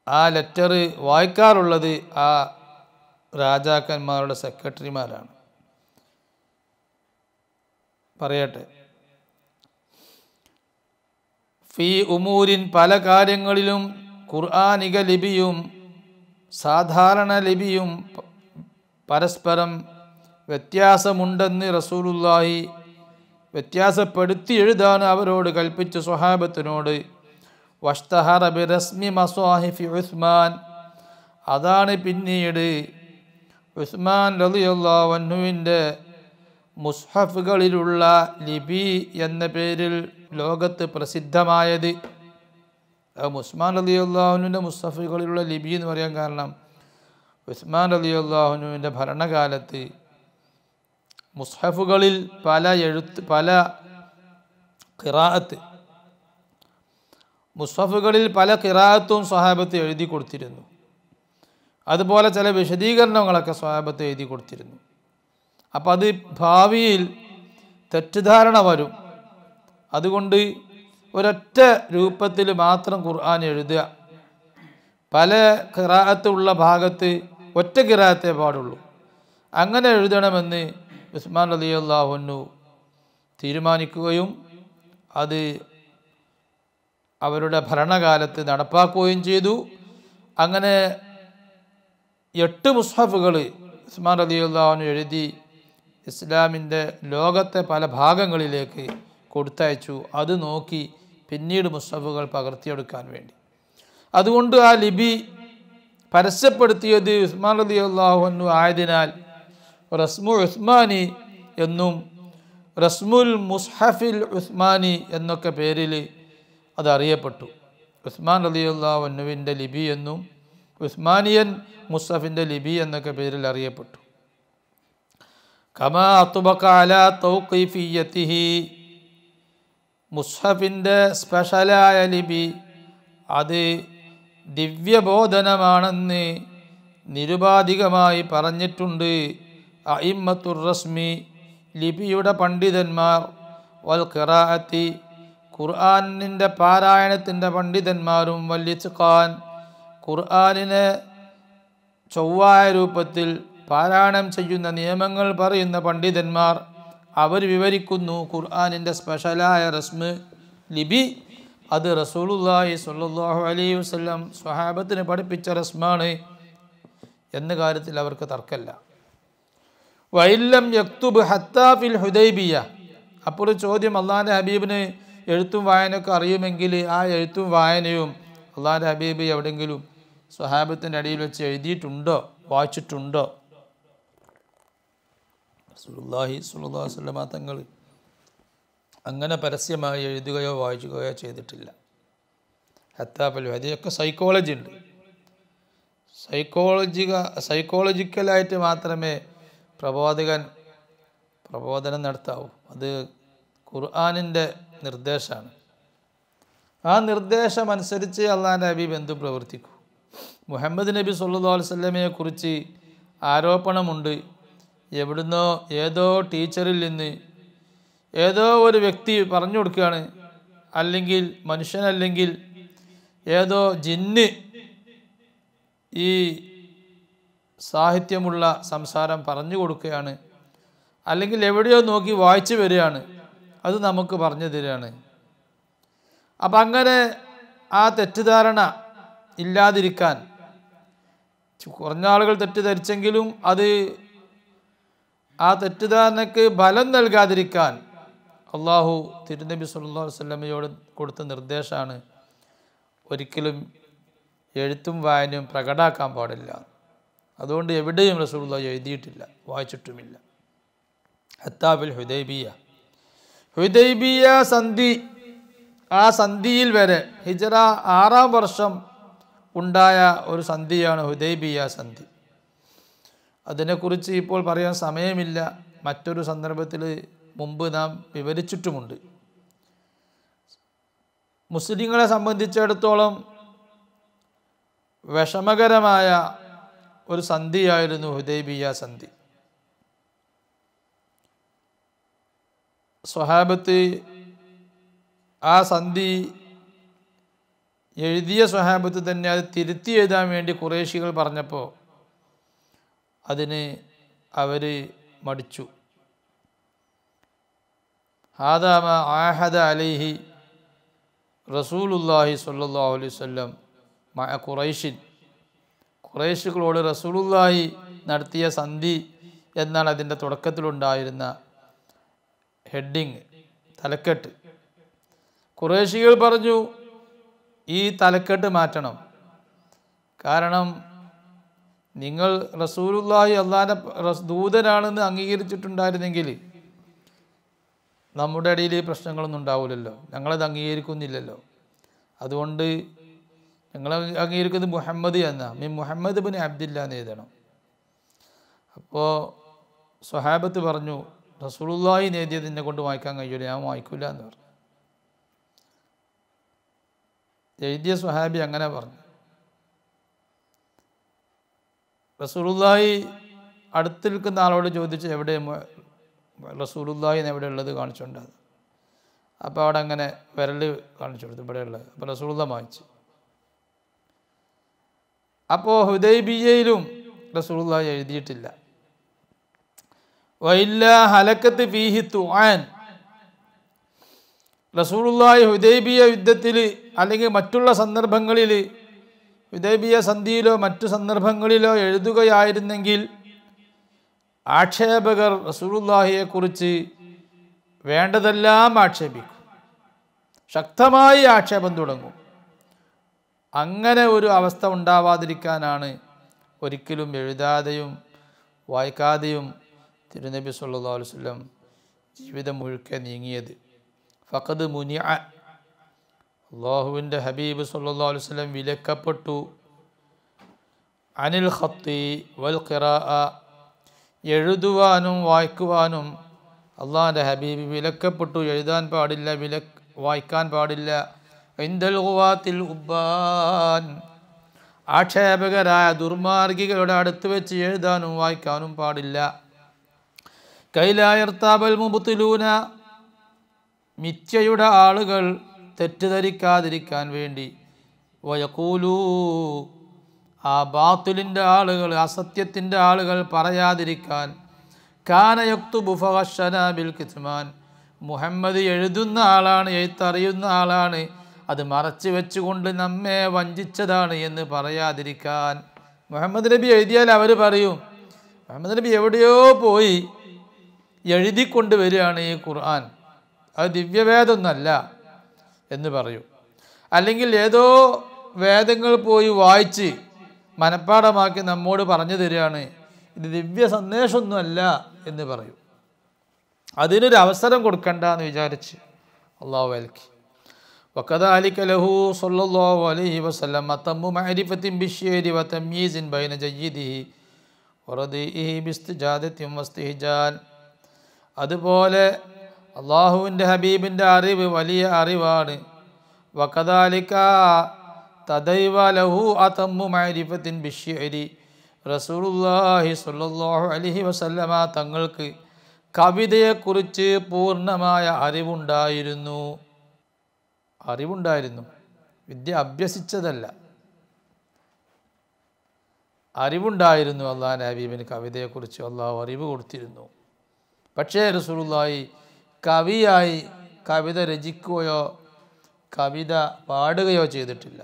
ആ ലെറ്റർ വായിക്കാറുള്ളത് ആ രാജാക്കന്മാരുടെ സെക്രട്ടറിമാരാണ്. പറയട്ടെ, ഫീ ഉമൂരിൻ പല കാര്യങ്ങളിലും ഖുർആനിക ലിപിയും സാധാരണ ലിപിയും പരസ്പരം വ്യത്യാസമുണ്ടെന്ന് റസൂലുള്ളാഹി വ്യത്യാസപ്പെടുത്തി എഴുതാൻ അവരോട് കൽപ്പിച്ചു സ്വഹാബത്തിനോട്. വഷ്തഹറ ബിറസ്മി മസ്വാഹിഫി ഉസ്മാൻ, അതാണ് പിന്നീട് ഉസ്മാൻ റളിയല്ലാഹു അൻഹുവിൻ്റെ മുസ്ഹഫുകളിലുള്ള ലിപി എന്ന പേരിൽ ലോകത്ത് പ്രസിദ്ധമായത്. ഉസ്മാൻ റളിയല്ലാഹു അൻഹുവിൻ്റെ മുസ്ഹഫുകളിലുള്ള ലിപി എന്ന് പറയാൻ കാരണം ഉസ്മാൻ റളിയല്ലാഹു അൻഹുവിൻ്റെ ഭരണകാലത്ത് മുസ്ഹഫുകളിൽ പല ഖിറാഅത്തും സ്വഹാബത്ത് എഴുതി കൊടുത്തിരുന്നു. അതുപോലെ ചില വിശദീകരണങ്ങളൊക്കെ സ്വഹാബത്ത് എഴുതി കൊടുത്തിരുന്നു. അപ്പം അത് ഭാവിയിൽ തെറ്റിദ്ധാരണ വരും. അതുകൊണ്ട് ഒരൊറ്റ രൂപത്തിൽ മാത്രം ഖുർആൻ എഴുതുക. പല ഖിറാഅത്തുള്ള ഭാഗത്ത് ഒറ്റ ഖിറാഅത്തേ പാടുള്ളൂ. അങ്ങനെ എഴുതണമെന്ന് ഉസ്മാൻ റളിയല്ലാഹു അൻഹു തീരുമാനിക്കുകയും അത് അവരുടെ ഭരണകാലത്ത് നടപ്പാക്കുകയും ചെയ്തു. അങ്ങനെ 8 മുസ്ഹഫുകൾ ഉസ്മാൻ റളിയല്ലാഹു അൻഹു എഴുതി ഇസ്ലാമിൻ്റെ ലോകത്തെ പല ഭാഗങ്ങളിലേക്ക് കൊടുത്തയച്ചു. അത് നോക്കി പിന്നീട് മുസ്ഹഫുകൾ പകർത്തിയെടുക്കാൻ വേണ്ടി. അതുകൊണ്ട് ആ ലിപി പരസ്യപ്പെടുത്തിയത് ഉസ്മാൻ റളിയല്ലാഹു അൻഹു ആയതിനാൽ റസ്മു ഉസ്മാനി എന്നും റസ്മുൽ മുസ്ഹഫിൽ ഉസ്മാനി എന്നൊക്കെ പേരിൽ അത് അറിയപ്പെട്ടു. ഉസ്മാൻ റളിയല്ലാഹു അൻഹുവിൻ്റെ ലിപി എന്നും ഉസ്മാനിയൻ മുസ്ഹഫിൻ്റെ ലിപി എന്നൊക്കെ പേരിൽ അറിയപ്പെട്ടു. കമാ അത്ബഖ അലാ തൗഖീഫിയ്യതിഹി, മുസ്ഹഫിൻ്റെ സ്പെഷ്യലായ ലിപി അത് ദിവ്യബോധനമാണെന്ന് നിരുപാധികമായി പറഞ്ഞിട്ടുണ്ട് അഇമ്മത്തുർ റസ്മി, ലിപിയുടെ പണ്ഡിതന്മാർ, വൽ ഖിറാഅത്തി, ഖുർആനിൻ്റെ പാരായണത്തിൻ്റെ പണ്ഡിതന്മാരും, വൽ ഇത്ഖാൻ, ഖുർആനിനെ ചൊവ്വായ രൂപത്തിൽ പാരായണം ചെയ്യുന്ന നിയമങ്ങൾ പറയുന്ന പണ്ഡിതന്മാർ. അവർ വിവരിക്കുന്നു ഖുർആനിൻ്റെ സ്പെഷ്യലായ റസ്മ് ലിപി അത് റസൂലുള്ളാഹി സ്വല്ലല്ലാഹു അലൈഹി വസല്ലം സ്വഹാബത്തിന് പഠിപ്പിച്ച റസ്മാണ് എന്ന കാര്യത്തിൽ അവർക്ക് തർക്കമില്ല. വഇല്ലം യക്തുബ് ഹത്താ ഫിൽ ഹുദൈബിയ, അപ്പോൾ ഒരു ചോദ്യം, അള്ളാഹിൻ്റെ ഹബീബിന് എഴുത്തും വായനയൊക്കെ അറിയുമെങ്കിൽ ആ എഴുത്തും വായനയും അള്ളാഹിൻ്റെ ഹബീബ് എവിടെയെങ്കിലും സ്വഹാബത്തിൻ്റെ അടിയിൽ വെച്ച് എഴുതിയിട്ടുണ്ടോ, വായിച്ചിട്ടുണ്ടോ? റസൂലുള്ളാഹി സ്വല്ലല്ലാഹു അലൈഹി വസല്ലം തങ്ങൾ അങ്ങനെ പരസ്യമായി എഴുതുകയോ വായിക്കുകയോ ചെയ്തിട്ടില്ല. ഹത്താ ഫിൽ ഹുദൈബിയൊക്കെ സൈക്കോളജി ഉണ്ട്. സൈക്കോളജിക്കലായിട്ട് മാത്രമേ പ്രബോധനം നടത്താവൂ. അത് ഖുർആനിൻ്റെ നിർദ്ദേശമാണ്. ആ നിർദ്ദേശം അനുസരിച്ച് അള്ളാഹിൻ്റെ ഹബീബ് എന്തും പ്രവർത്തിക്കൂ. മുഹമ്മദ് നബി സല്ലല്ലാഹു അലൈഹി വസല്ലമയെ കുറിച്ച് ആരോപണമുണ്ട്. എവിടുന്നോ ഏതോ ടീച്ചറിൽ നിന്ന് ഏതോ ഒരു വ്യക്തി പറഞ്ഞു കൊടുക്കുകയാണ്, അല്ലെങ്കിൽ മനുഷ്യനല്ലെങ്കിൽ ഏതോ ജിന്ന് ഈ സാഹിത്യമുള്ള സംസാരം പറഞ്ഞു കൊടുക്കുകയാണ്, അല്ലെങ്കിൽ എവിടെയോ നോക്കി വായിച്ചു വരികയാണ്, അത് നമുക്ക് പറഞ്ഞു തരികയാണ്. അപ്പം അങ്ങനെ ആ തെറ്റിദ്ധാരണ ഇല്ലാതിരിക്കാൻ, കുറഞ്ഞ ആളുകൾ തെറ്റിദ്ധരിച്ചെങ്കിലും അത് ആ തെറ്റിദ്ധാരണയ്ക്ക് ബലം നൽകാതിരിക്കാൻ അള്ളാഹു തിരുനബി സല്ലല്ലാഹു അലൈഹി വസല്ലമയോട് കൊടുത്ത നിർദ്ദേശമാണ്, ഒരിക്കലും എഴുത്തും വായനയും പ്രകടാക്കാൻ പാടില്ല. അതുകൊണ്ട് എവിടെയും റസൂലുള്ളാഹി എഴുതിയിട്ടില്ല, വായിച്ചിട്ടുമില്ല. ഹത്താബിൽ ഹുദൈബിയ സന്ധി, ആ സന്ധിയിൽ വരെ ഹിജ്റ 6-ാം വർഷം ഉണ്ടായ ഒരു സന്ധിയാണ് ഹുദൈബിയ സന്ധി. അതിനെക്കുറിച്ച് ഇപ്പോൾ പറയാൻ സമയമില്ല, മറ്റൊരു സന്ദർഭത്തിൽ മുമ്പ് നാം വിവരിച്ചിട്ടുമുണ്ട്. മുസ്ലിങ്ങളെ സംബന്ധിച്ചിടത്തോളം വിഷമകരമായ ഒരു സന്ധിയായിരുന്നു ഹുദൈബിയ സന്ധി. സ്വഹാബത്ത് ആ സന്ധി എഴുതിയ സ്വഹാബത്ത് തന്നെ അത് തിരുത്തി എഴുതാൻ വേണ്ടി ഖുറൈശികൾ പറഞ്ഞപ്പോൾ അതിന് അവർ മടിച്ചു. ഹാദാ മാ ആഹദ അലൈഹി റസൂലുള്ളാഹി സ്വല്ലല്ലാഹു അലൈഹി വസല്ലം മഅ ഖുറൈശിൻ, ഖുറൈശികളോട് റസൂലുള്ളാഹി നടത്തിയ സന്ധി എന്നാണ് അതിൻ്റെ തുടക്കത്തിലുണ്ടായിരുന്ന ഹെഡിങ്, തലക്കെട്ട്. ഖുറൈശികൾ പറഞ്ഞു, ഈ തലക്കെട്ട് മാറ്റണം. കാരണം നിങ്ങൾ റസൂലുള്ളാഹി അള്ളാഹുവിൻ്റെ ദൂതനാണെന്ന് അംഗീകരിച്ചിട്ടുണ്ടായിരുന്നെങ്കിൽ നമ്മുടെ ഇടയിൽ ഈ പ്രശ്നങ്ങളൊന്നും ഉണ്ടാവില്ലല്ലോ, ഞങ്ങളത് അംഗീകരിക്കുന്നില്ലല്ലോ. അതുകൊണ്ട് ഞങ്ങൾ അംഗീകരിക്കുന്നത് മുഹമ്മദ് മിൻ മുഹമ്മദ് ബിൻ അബ്ദില്ല എന്ന് എഴുതണം. അപ്പോൾ സ്വഹാബത്ത് പറഞ്ഞു, റസൂലുള്ളാഹി എഴുതിയത് എന്നെ കൊണ്ട് വായിക്കാൻ കഴിയില്ല, ഞാൻ വായിക്കില്ല എന്ന് പറഞ്ഞു. എഴുതിയ സ്വഹാബി അങ്ങനെ പറഞ്ഞു. റസൂലുള്ളാഹി അടുത്ത് നിൽക്കുന്ന ആളോട് ചോദിച്ചു, എവിടെ റസൂലുള്ളാഹി എവിടെ ഉള്ളത് കാണിച്ചുകൊണ്ട്. അപ്പോൾ അവിടെ അങ്ങനെ വിരൽ കാണിച്ചു കൊടുത്തു, ഇവിടെ ഉള്ളത്. അപ്പോൾ റസൂലുള്ളാഹി വായിച്ചു. അപ്പോൾ ഹുദൈബിയയിലും റസൂലുള്ളാഹി എഴുതിയിട്ടില്ല. വഇല്ല ഹലക്കത്ത് ഫീഹി തുആൻ, റസൂലുള്ളാഹി ഹുദൈബിയ യുദ്ധത്തിൽ അല്ലെങ്കിൽ മറ്റുള്ള സന്ദർഭങ്ങളിൽ ഹുദൈബിയ സന്ധിയിലോ മറ്റു സന്ദർഭങ്ങളിലോ എഴുതുകയായിരുന്നെങ്കിൽ ആക്ഷേപകർ റസൂലുള്ളാഹിയെക്കുറിച്ച് വേണ്ടതെല്ലാം ആക്ഷേപിക്കും, ശക്തമായി ആക്ഷേപം തുടങ്ങും. അങ്ങനെ ഒരു അവസ്ഥ ഉണ്ടാവാതിരിക്കാനാണ് ഒരിക്കലും എഴുതാതെയും വായിക്കാതെയും തിരുനബി സല്ലല്ലാഹു അലൈഹി വസല്ലം ജീവിതം മുഴുക്കെ നീങ്ങിയത്. ഫഖദ് മുനിഅ, അല്ലാഹുവിൻ്റെ ഹബീബ് സല്ലല്ലാഹു അലൈഹി വസല്ലം വിലക്കപ്പെട്ടു. അനിൽ ഖത്തി വൽ ഖിറാഅ, എഴുതുവാനും വായിക്കുവാനും അള്ളാഹിൻ്റെ ഹബീബ് വിലക്കപ്പെട്ടു. എഴുതാൻ പാടില്ല, വായിക്കാൻ പാടില്ല. ഇൻദൽ ഖുവാത്തിൽ ഉബ്ബാൻ, ആക്ഷേപകരായ ദുർമാർഗികളുടെ അടുത്ത് വെച്ച് എഴുതാനും വായിക്കാനും പാടില്ല. കൈലായർത്താബൽ മുബ്തിലൂന, മിഥ്യയുടെ ആളുകൾ തെറ്റിദ്ധരിക്കാതിരിക്കാൻ വേണ്ടി. വയഖൂലൂ, ആ ബാത്തിലിൻ്റെ ആളുകൾ, അസത്യത്തിൻ്റെ ആളുകൾ പറയാതിരിക്കാൻ. കാന യക്തുബു ഫഗശനാ ബിൽ കിത്മാൻ, മുഹമ്മദ് എഴുതുന്ന ആളാണ്, എഴുത്തറിയുന്ന ആളാണ്, അത് മറച്ചു വെച്ചുകൊണ്ട് നമ്മെ വഞ്ചിച്ചതാണ് എന്ന് പറയാതിരിക്കാൻ. മുഹമ്മദ് നബി എഴുതിയാൽ അവർ പറയും, മുഹമ്മദ് നബി എവിടെയോ പോയി എഴുതിക്കൊണ്ട് വരികയാണ് ഈ ഖുർആൻ, അത് ദിവ്യവേദമൊന്നല്ല എന്ന് പറയും. അല്ലെങ്കിൽ ഏതോ വേദങ്ങൾ പോയി വായിച്ച് മനഃപ്പാഠമാക്കി നമ്മോട് പറഞ്ഞു തരികയാണ്, ഇത് ദിവ്യ സന്ദേശമൊന്നുമല്ല എന്ന് പറയും. അതിനൊരു അവസരം കൊടുക്കണ്ട എന്ന് വിചാരിച്ച് അല്ലാഹു അൽക്കി. വകദാലിക ലഹു സ്വല്ലല്ലാഹു അലൈഹി വസല്ലം തമ്മു മഅരിഫത്തിൻ ബിശ്ശിഅരി വതംയീസിൻ ബൈന ജയ്യിദിഹി വറദീഇഹി ബിസ്തിജാദത്തിൻ വസ്തിഹ്ജാൻ. അതുപോലെ അള്ളാഹുവിൻ്റെ ഹബീബിൻ്റെ അറിവ് വലിയ അറിവാണ്. വകദാലിക തദൈവ ലഹു അതമ്മു മഅരിഫത്തിൻ ബിശ്ശിഅരി, റസൂലുള്ളാഹി സ്വല്ലല്ലാഹു അലൈഹി വസല്ലമ തങ്ങൾക്ക് കവിതയെക്കുറിച്ച് പൂർണ്ണമായ അറിവുണ്ടായിരുന്നു. വിദ്യ അഭ്യസിച്ചതല്ല, അറിവുണ്ടായിരുന്നു. അള്ളാഹുവിൻ്റെ ഹബീബിന് കവിതയെക്കുറിച്ച് അള്ളാഹു അറിവ് കൊടുത്തിരുന്നു. പക്ഷേ റസൂലുള്ളാഹി കവിയായി കവിത രചിക്കുകയോ കവിത പാടുകയോ ചെയ്തിട്ടില്ല.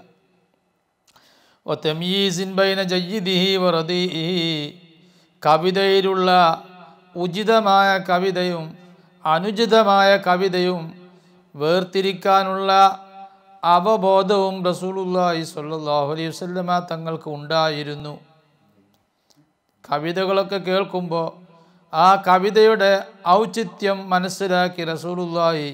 വതംയീസിൻ ബൈന ജയ്യിദിഹി വറദീഇഹി, കവിതയിലുള്ള ഉചിതമായ കവിതയും അനുചിതമായ കവിതയും വേർതിരിക്കാനുള്ള അവബോധവും റസൂലുള്ളാഹി സ്വല്ലല്ലാഹു അലൈഹി വസല്ലമ തങ്ങൾക്ക് ഉണ്ടായിരുന്നു. കവിതകളൊക്കെ കേൾക്കുമ്പോൾ ആ കവിതയുടെ ഔചിത്യം മനസ്സിലാക്കി റസൂലുള്ളാഹി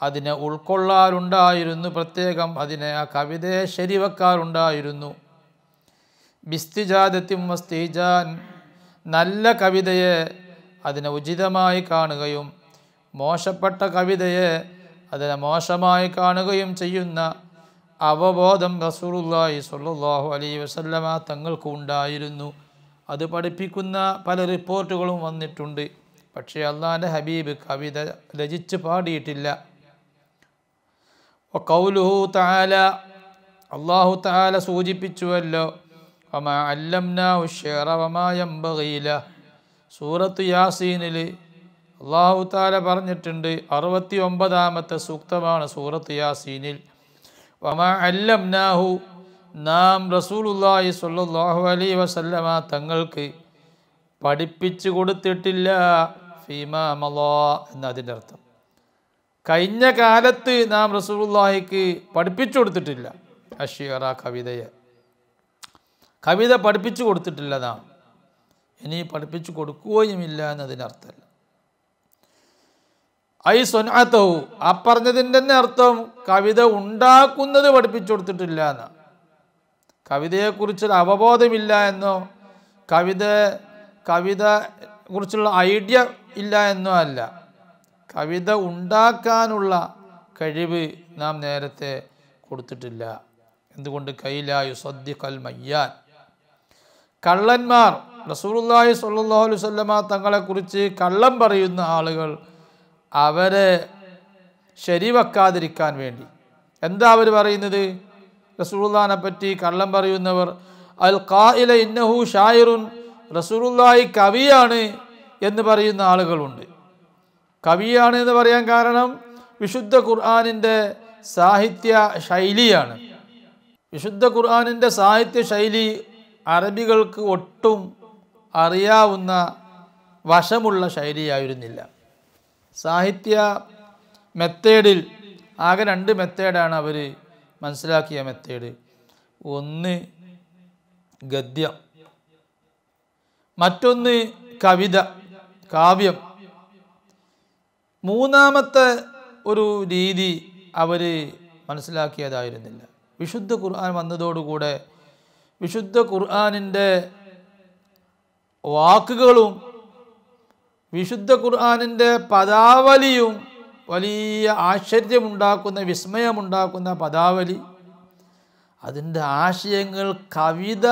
അതിനെ ഉൾക്കൊള്ളാറുണ്ടായിരുന്നു. പ്രത്യേകം അതിനെ ആ കവിതയെ ശരിവെക്കാറുണ്ടായിരുന്നു. ബിസ്തിജാദത്തിൻ വസ്തിജാൻ, നല്ല കവിതയെ അതിനെ ഉചിതമായി കാണുകയും മോശപ്പെട്ട കവിതയെ അതിനെ മോശമായി കാണുകയും ചെയ്യുന്ന അവബോധം റസൂലുള്ളാഹി സ്വല്ലല്ലാഹു അലൈഹി വസല്ലമ തങ്ങൾക്ക് ഉണ്ടായിരുന്നു. അത് പഠിപ്പിക്കുന്ന പല റിപ്പോർട്ടുകളും വന്നിട്ടുണ്ട്. പക്ഷേ അള്ളാഹുവിൻ്റെ ഹബീബ് കവിത രചിച്ച് പാടിയിട്ടില്ല. ഖൗലുഹു തആല, അല്ലാഹു തആല സൂചിപ്പിച്ചുവല്ലോ, വമാ അല്ലംനാഹു ശിഅറ വമാ യംബഗീ ലഹു. സൂറത്ത് യാസീനിൽ അല്ലാഹു തആല പറഞ്ഞിട്ടുണ്ട്. 69ാമത്തെ സൂക്തമാണ് സൂറത്ത് യാസീനിൽ. വമാ അല്ലംനാഹു, നാം റസൂലുള്ളാഹി സ്വല്ലല്ലാഹു അലൈഹി വസല്ലമ തങ്ങൾക്ക് പഠിപ്പിച്ചു കൊടുത്തിട്ടില്ല. ഫീമാ മളാ എന്നതിൻ്റെ അർത്ഥം കഴിഞ്ഞ കാലത്ത് നാം റസൂലുള്ളാഹിക്ക് പഠിപ്പിച്ചു കൊടുത്തിട്ടില്ല. അശ്ശിഅറ, കവിത പഠിപ്പിച്ചു കൊടുത്തിട്ടില്ല നാം, ഇനി പഠിപ്പിച്ചു കൊടുക്കുകയുമില്ല എന്നതിനർത്ഥമല്ല. ഐ സ്വൻഅതഹു, ആ പറഞ്ഞതിൻ്റെ തന്നെ അർത്ഥം കവിത ഉണ്ടാക്കുന്നത് പഠിപ്പിച്ചു കൊടുത്തിട്ടില്ല എന്നാണ്. കവിതയെക്കുറിച്ചൊരു അവബോധമില്ല എന്നോ കവിത കുറിച്ചുള്ള ഐഡിയ ഇല്ല എന്നോ അല്ല. കവിത ഉണ്ടാക്കാനുള്ള കഴിവ് നാം നേരത്തെ കൊടുത്തിട്ടില്ല. എന്തുകൊണ്ട്? കൈലാ യുസദ്ദിഖൽ മയ്യാൻ, കള്ളന്മാർ റസൂലുള്ളാഹി സ്വല്ലല്ലാഹു അലൈഹി വസല്ലമ തങ്ങളെക്കുറിച്ച് കള്ളം പറയുന്ന ആളുകൾ അവരെ ശരിവെക്കാതിരിക്കാൻ വേണ്ടി എന്താ അവർ പറയുന്നത്? റസൂലുള്ളാഹിനെ പറ്റി കള്ളം പറയുന്നവർ അൽ ഖായില ഇന്നഹു ഷായിറുൻ, റസൂലുള്ളാഹി കവിയാണ് എന്ന് പറയുന്ന ആളുകളുണ്ട്. കവിയാണ് എന്ന് പറയാൻ കാരണം വിശുദ്ധ ഖുർആനിൻ്റെ സാഹിത്യ ശൈലിയാണ്. വിശുദ്ധ ഖുർആനിൻ്റെ സാഹിത്യ ശൈലി അറബികൾക്ക് ഒട്ടും അറിയാവുന്ന വശമുള്ള ശൈലിയായിരുന്നില്ല. സാഹിത്യ മെത്തേഡിൽ ആകെ 2 മെത്തേഡാണ് അവർ മനസ്സിലാക്കിയ മെത്തേഡ്. ഒന്ന് ഗദ്യം, മറ്റൊന്ന് കവിത, കാവ്യം. മൂന്നാമത്തെ ഒരു രീതി അവർ മനസ്സിലാക്കിയതായിരുന്നില്ല. വിശുദ്ധ ഖുർആൻ വന്നതോടുകൂടെ വിശുദ്ധ ഖുർആനിൻ്റെ വാക്കുകളും വിശുദ്ധ ഖുർആനിൻ്റെ പദാവലിയും വലിയ ആശ്ചര്യമുണ്ടാക്കുന്ന, വിസ്മയമുണ്ടാക്കുന്ന പദാവലി, അതിൻ്റെ ആശയങ്ങൾ കവിത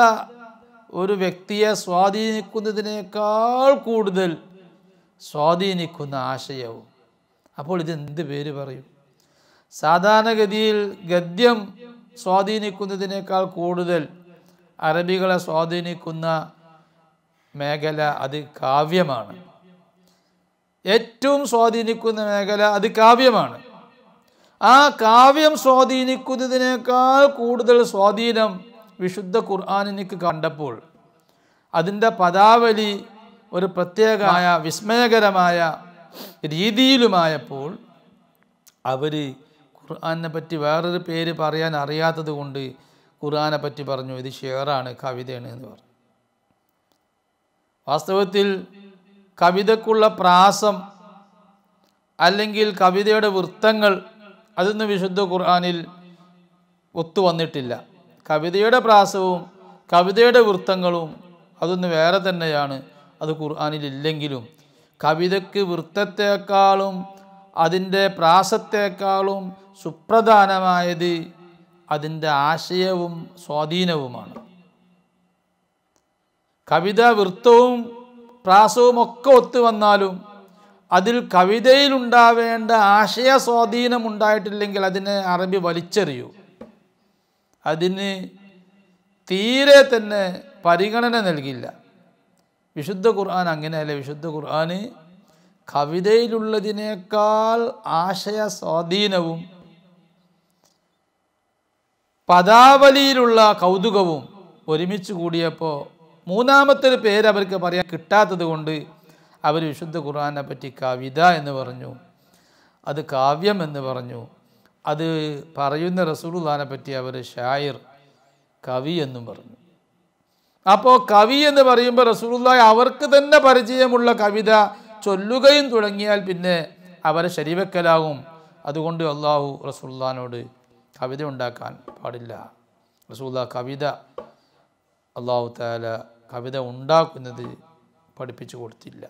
ഒരു വ്യക്തിയെ സ്വാധീനിക്കുന്നതിനേക്കാൾ കൂടുതൽ സ്വാധീനിക്കുന്ന ആശയവും. അപ്പോൾ ഇതെന്ത് പേര് പറയും? സാധാരണഗതിയിൽ ഗദ്യം സ്വാധീനിക്കുന്നതിനേക്കാൾ കൂടുതൽ അറബികളെ സ്വാധീനിക്കുന്ന മേഖല അത് കാവ്യമാണ്. ഏറ്റവും സ്വാധീനിക്കുന്ന മേഖല അത് കാവ്യമാണ്. ആ കാവ്യം സ്വാധീനിക്കുന്നതിനേക്കാൾ കൂടുതൽ സ്വാധീനം വിശുദ്ധ ഖുർആനിലേക്ക് കണ്ടപ്പോൾ, അതിൻ്റെ പദാവലി ഒരു പ്രത്യേകമായ വിസ്മയകരമായ രീതിയിലുമായപ്പോൾ അവർ ഖുർആനെ പറ്റി വേറൊരു പേര് പറയാൻ അറിയാത്തത് കൊണ്ട് ഖുർആനെ പറ്റി പറഞ്ഞു ഇത് ഷിഅറാണ്, കവിതയാണ് എന്ന് പറഞ്ഞു. വാസ്തവത്തിൽ കവിതക്കുള്ള പ്രാസം അല്ലെങ്കിൽ കവിതയുടെ വൃത്തങ്ങൾ അതൊന്നും വിശുദ്ധ ഖുർആനിൽ ഒത്തു വന്നിട്ടില്ല. കവിതയുടെ പ്രാസവും കവിതയുടെ വൃത്തങ്ങളും അതൊന്ന് വേറെ തന്നെയാണ്, അത് ഖുർആനിലില്ലെങ്കിലും കവിതയ്ക്ക് വൃത്തത്തെക്കാളും അതിൻ്റെ പ്രാസത്തെക്കാളും സുപ്രധാനമായത് അതിൻ്റെ ആശയവും സ്വാധീനവുമാണ്. കവിത വൃത്തവും പ്രാസവും ഒക്കെ ഒത്തു വന്നാലും അതിൽ കവിതയിലുണ്ടാവേണ്ട ആശയ സ്വാധീനം ഉണ്ടായിട്ടില്ലെങ്കിൽ അതിനെ അറബി വലിച്ചെറിയൂ. അതിന് തീരെ തന്നെ പരിഗണന നൽകില്ല. വിശുദ്ധ ഖുർആൻ അങ്ങനെയല്ല. വിശുദ്ധ ഖുർആന് കവിതയിലുള്ളതിനേക്കാൾ ആശയ സ്വാധീനവും പദാവലിയിലുള്ള കൗതുകവും ഒരുമിച്ച് കൂടിയപ്പോൾ മൂന്നാമത്തെ ഒരു പേര് അവർക്ക് പറയാൻ കിട്ടാത്തത് കൊണ്ട് അവർ വിശുദ്ധ ഖുർആനെ പറ്റി കവിത എന്ന് പറഞ്ഞു, അത് കാവ്യം എന്ന് പറഞ്ഞു. അത് പറയുന്ന റസൂലുള്ളാഹിനെ പറ്റി അവർ ഷായിർ, കവി എന്നും പറഞ്ഞു. അപ്പോൾ കവി എന്ന് പറയുമ്പോൾ റസൂലുള്ളാഹി അവർക്ക് തന്നെ പരിചയമുള്ള കവിത ചൊല്ലുകയും തുടങ്ങിയാൽ പിന്നെ അവരെ ശരിവെക്കലാകും. അതുകൊണ്ട് അള്ളാഹു റസൂലുള്ളാഹിനോട് കവിത ഉണ്ടാക്കാൻ പാടില്ല. റസൂലുള്ളാഹി കവിത, അള്ളാഹു തആല കവിത ഉണ്ടാക്കുന്നത് പഠിപ്പിച്ചു കൊടുത്തില്ല.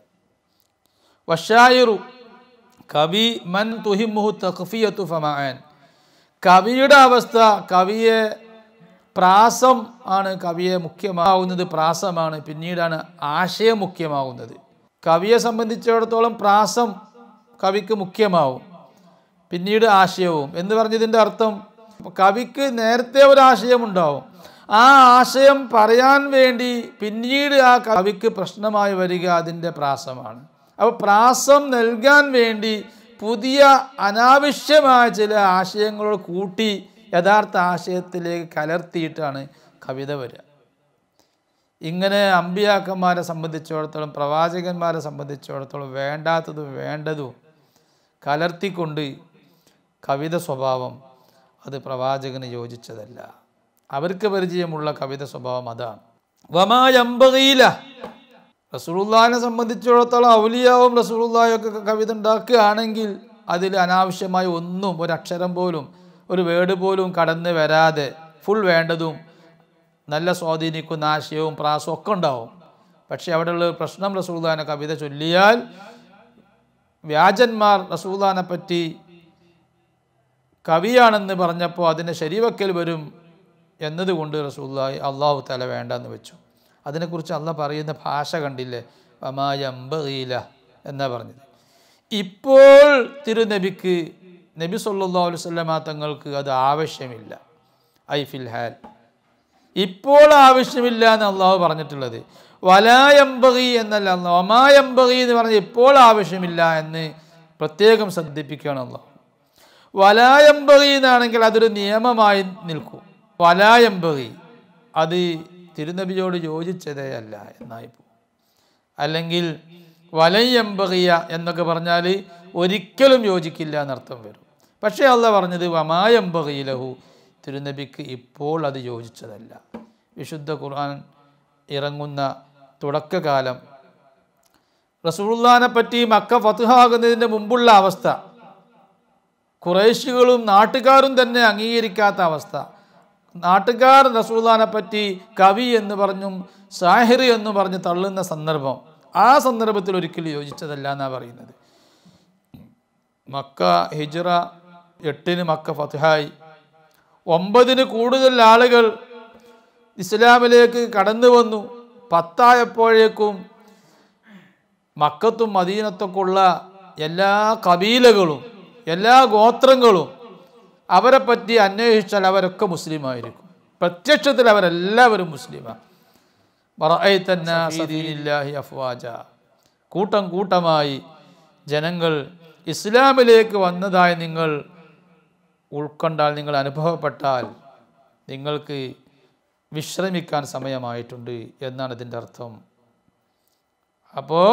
വശായിറു, കവി മൻ തുഹിമുഹു തഖ്ഫിയത്തു ഫമഅൻ, കവിയുടെ അവസ്ഥ, കവിയെ പ്രാസം ആണ് കവിയെ മുഖ്യമാവുന്നത്, പ്രാസമാണ്, പിന്നീടാണ് ആശയം മുഖ്യമാവുന്നത്. കവിയെ സംബന്ധിച്ചിടത്തോളം പ്രാസം കവിക്ക് മുഖ്യമാവും, പിന്നീട് ആശയവും എന്ന് പറഞ്ഞതിൻ്റെ അർത്ഥം കവിക്ക് നേരത്തെ ഒരു ആശയമുണ്ടാവും, ആ ആശയം പറയാൻ വേണ്ടി പിന്നീട് ആ കവിക്ക് പ്രശ്നമായി വരിക അതിൻ്റെ പ്രാസമാണ്. അപ്പോൾ പ്രാസം നൽകാൻ വേണ്ടി പുതിയ അനാവശ്യമായ ചില ആശയങ്ങളോട് കൂട്ടി യഥാർത്ഥ ആശയത്തിലേക്ക് കലർത്തിയിട്ടാണ് കവിത വരിക. ഇങ്ങനെ അമ്പിയാക്കന്മാരെ സംബന്ധിച്ചിടത്തോളം, പ്രവാചകന്മാരെ സംബന്ധിച്ചിടത്തോളം വേണ്ടാത്തതും വേണ്ടതും കലർത്തിക്കൊണ്ട് കവിത സ്വഭാവം അത് പ്രവാചകന് യോജിച്ചതല്ല. അവർക്ക് പരിചയമുള്ള കവിത സ്വഭാവം അതാണ്. വമാ യംബഗീല, റസൂലുള്ളാഹിനെ സംബന്ധിച്ചിടത്തോളം ഔലിയാവും റസൂലുള്ളാഹിയൊക്കെ കവിത ഉണ്ടാക്കുകയാണെങ്കിൽ അതിൽ അനാവശ്യമായ ഒന്നും, ഒരക്ഷരം പോലും, ഒരു വേർഡ് പോലും കടന്ന് വരാതെ ഫുൾ വേണ്ടതും നല്ല സ്വാധീനിക്കുന്ന ആശയവും പ്രാസവും ഒക്കെ ഉണ്ടാവും. പക്ഷേ അവിടെയുള്ള പ്രശ്നം, റസൂലുള്ളാഹിനെ കവിത ചൊല്ലിയാൽ വ്യാജന്മാർ റസൂലുള്ളാഹിനെ പറ്റി കവിയാണെന്ന് പറഞ്ഞപ്പോൾ അതിനെ ശരിവെക്കൽ വരും എന്നതുകൊണ്ട് റസൂലുള്ളാഹി അല്ലാഹു തആല വേണ്ടെന്ന് വെച്ചു. അതിനെക്കുറിച്ച് അള്ളാഹ് പറയുന്ന ഭാഷ കണ്ടില്ലേ, വമാ യംബഗീല എന്നാ പറഞ്ഞത്. ഇപ്പോൾ തിരുനബിക്ക്, നബി സല്ലല്ലാഹു അലൈഹി വസല്ലമ തങ്ങൾക്ക് അത് ആവശ്യമില്ല. ഐ ഫിൽ ഹാൽ, ഇപ്പോൾ ആവശ്യമില്ല എന്ന് അള്ളാഹു പറഞ്ഞിട്ടുള്ളത്. വലാ യംബഗി എന്നല്ല, വമാ യംബഗി എന്ന് പറഞ്ഞ് ഇപ്പോൾ ആവശ്യമില്ല എന്ന് പ്രത്യേകം ശ്രദ്ധിപ്പിക്കുകയാണ് അള്ളാഹു. വലാ യംബഗി എന്നാണെങ്കിൽ അതൊരു നിയമമായി നിൽക്കും. വലാ യംബഗി അത് തിരുനബിയോട് യോജിച്ചതേ അല്ല എന്നായിപ്പോൾ. അല്ലെങ്കിൽ വലൻ യംബഗിയ എന്നൊക്കെ പറഞ്ഞാൽ ഒരിക്കലും യോജിക്കില്ല എന്നർത്ഥം വരും. പക്ഷേ അള്ളാഹ് പറഞ്ഞത് വമാ യംബഗി ലഹു, തിരുനബിക്ക് ഇപ്പോൾ അത് യോജിച്ചതല്ല. വിശുദ്ധ ഖുർആൻ ഇറങ്ങുന്ന തുടക്കകാലം, റസൂലുള്ളാഹിനെ പറ്റി മക്ക ഫത്ഹാകുന്നതിൻ്റെ മുമ്പുള്ള അവസ്ഥ, ഖുറൈശികളും നാട്ടുകാരും തന്നെ അംഗീകരിക്കാത്ത അവസ്ഥ, നാട്ടുകാർ റസൂലുള്ളാഹിനെ പറ്റി കവി എന്ന് പറഞ്ഞും സാഹിർ എന്ന് പറഞ്ഞ് തള്ളുന്ന സന്ദർഭം, ആ സന്ദർഭത്തിൽ ഒരിക്കലും യോജിച്ചതല്ല എന്നാണ് പറയുന്നത്. മക്ക ഹിജ്റ 8 മക്ക ഫത്ഹായി, 9 കൂടുതൽ ആളുകൾ ഇസ്ലാമിലേക്ക് കടന്നു വന്നു. 10 മക്കത്തും മദീനത്തൊക്കെ ഉള്ള എല്ലാ കബീലകളും എല്ലാ ഗോത്രങ്ങളും അവരെ പറ്റി അന്വേഷിച്ചാൽ അവരൊക്കെ മുസ്ലിമായിരിക്കും. പ്രത്യക്ഷത്തിൽ അവരെല്ലാവരും മുസ്ലിമാണ്. അഫ്വാജ, കൂട്ടം കൂട്ടമായി ജനങ്ങൾ ഇസ്ലാമിലേക്ക് വന്നതായി നിങ്ങൾ ഉൾക്കൊണ്ടാൽ, നിങ്ങൾ അനുഭവപ്പെട്ടാൽ നിങ്ങൾക്ക് വിശ്രമിക്കാൻ സമയമായിട്ടുണ്ട് എന്നാണ് ഇതിൻ്റെ അർത്ഥം. അപ്പോൾ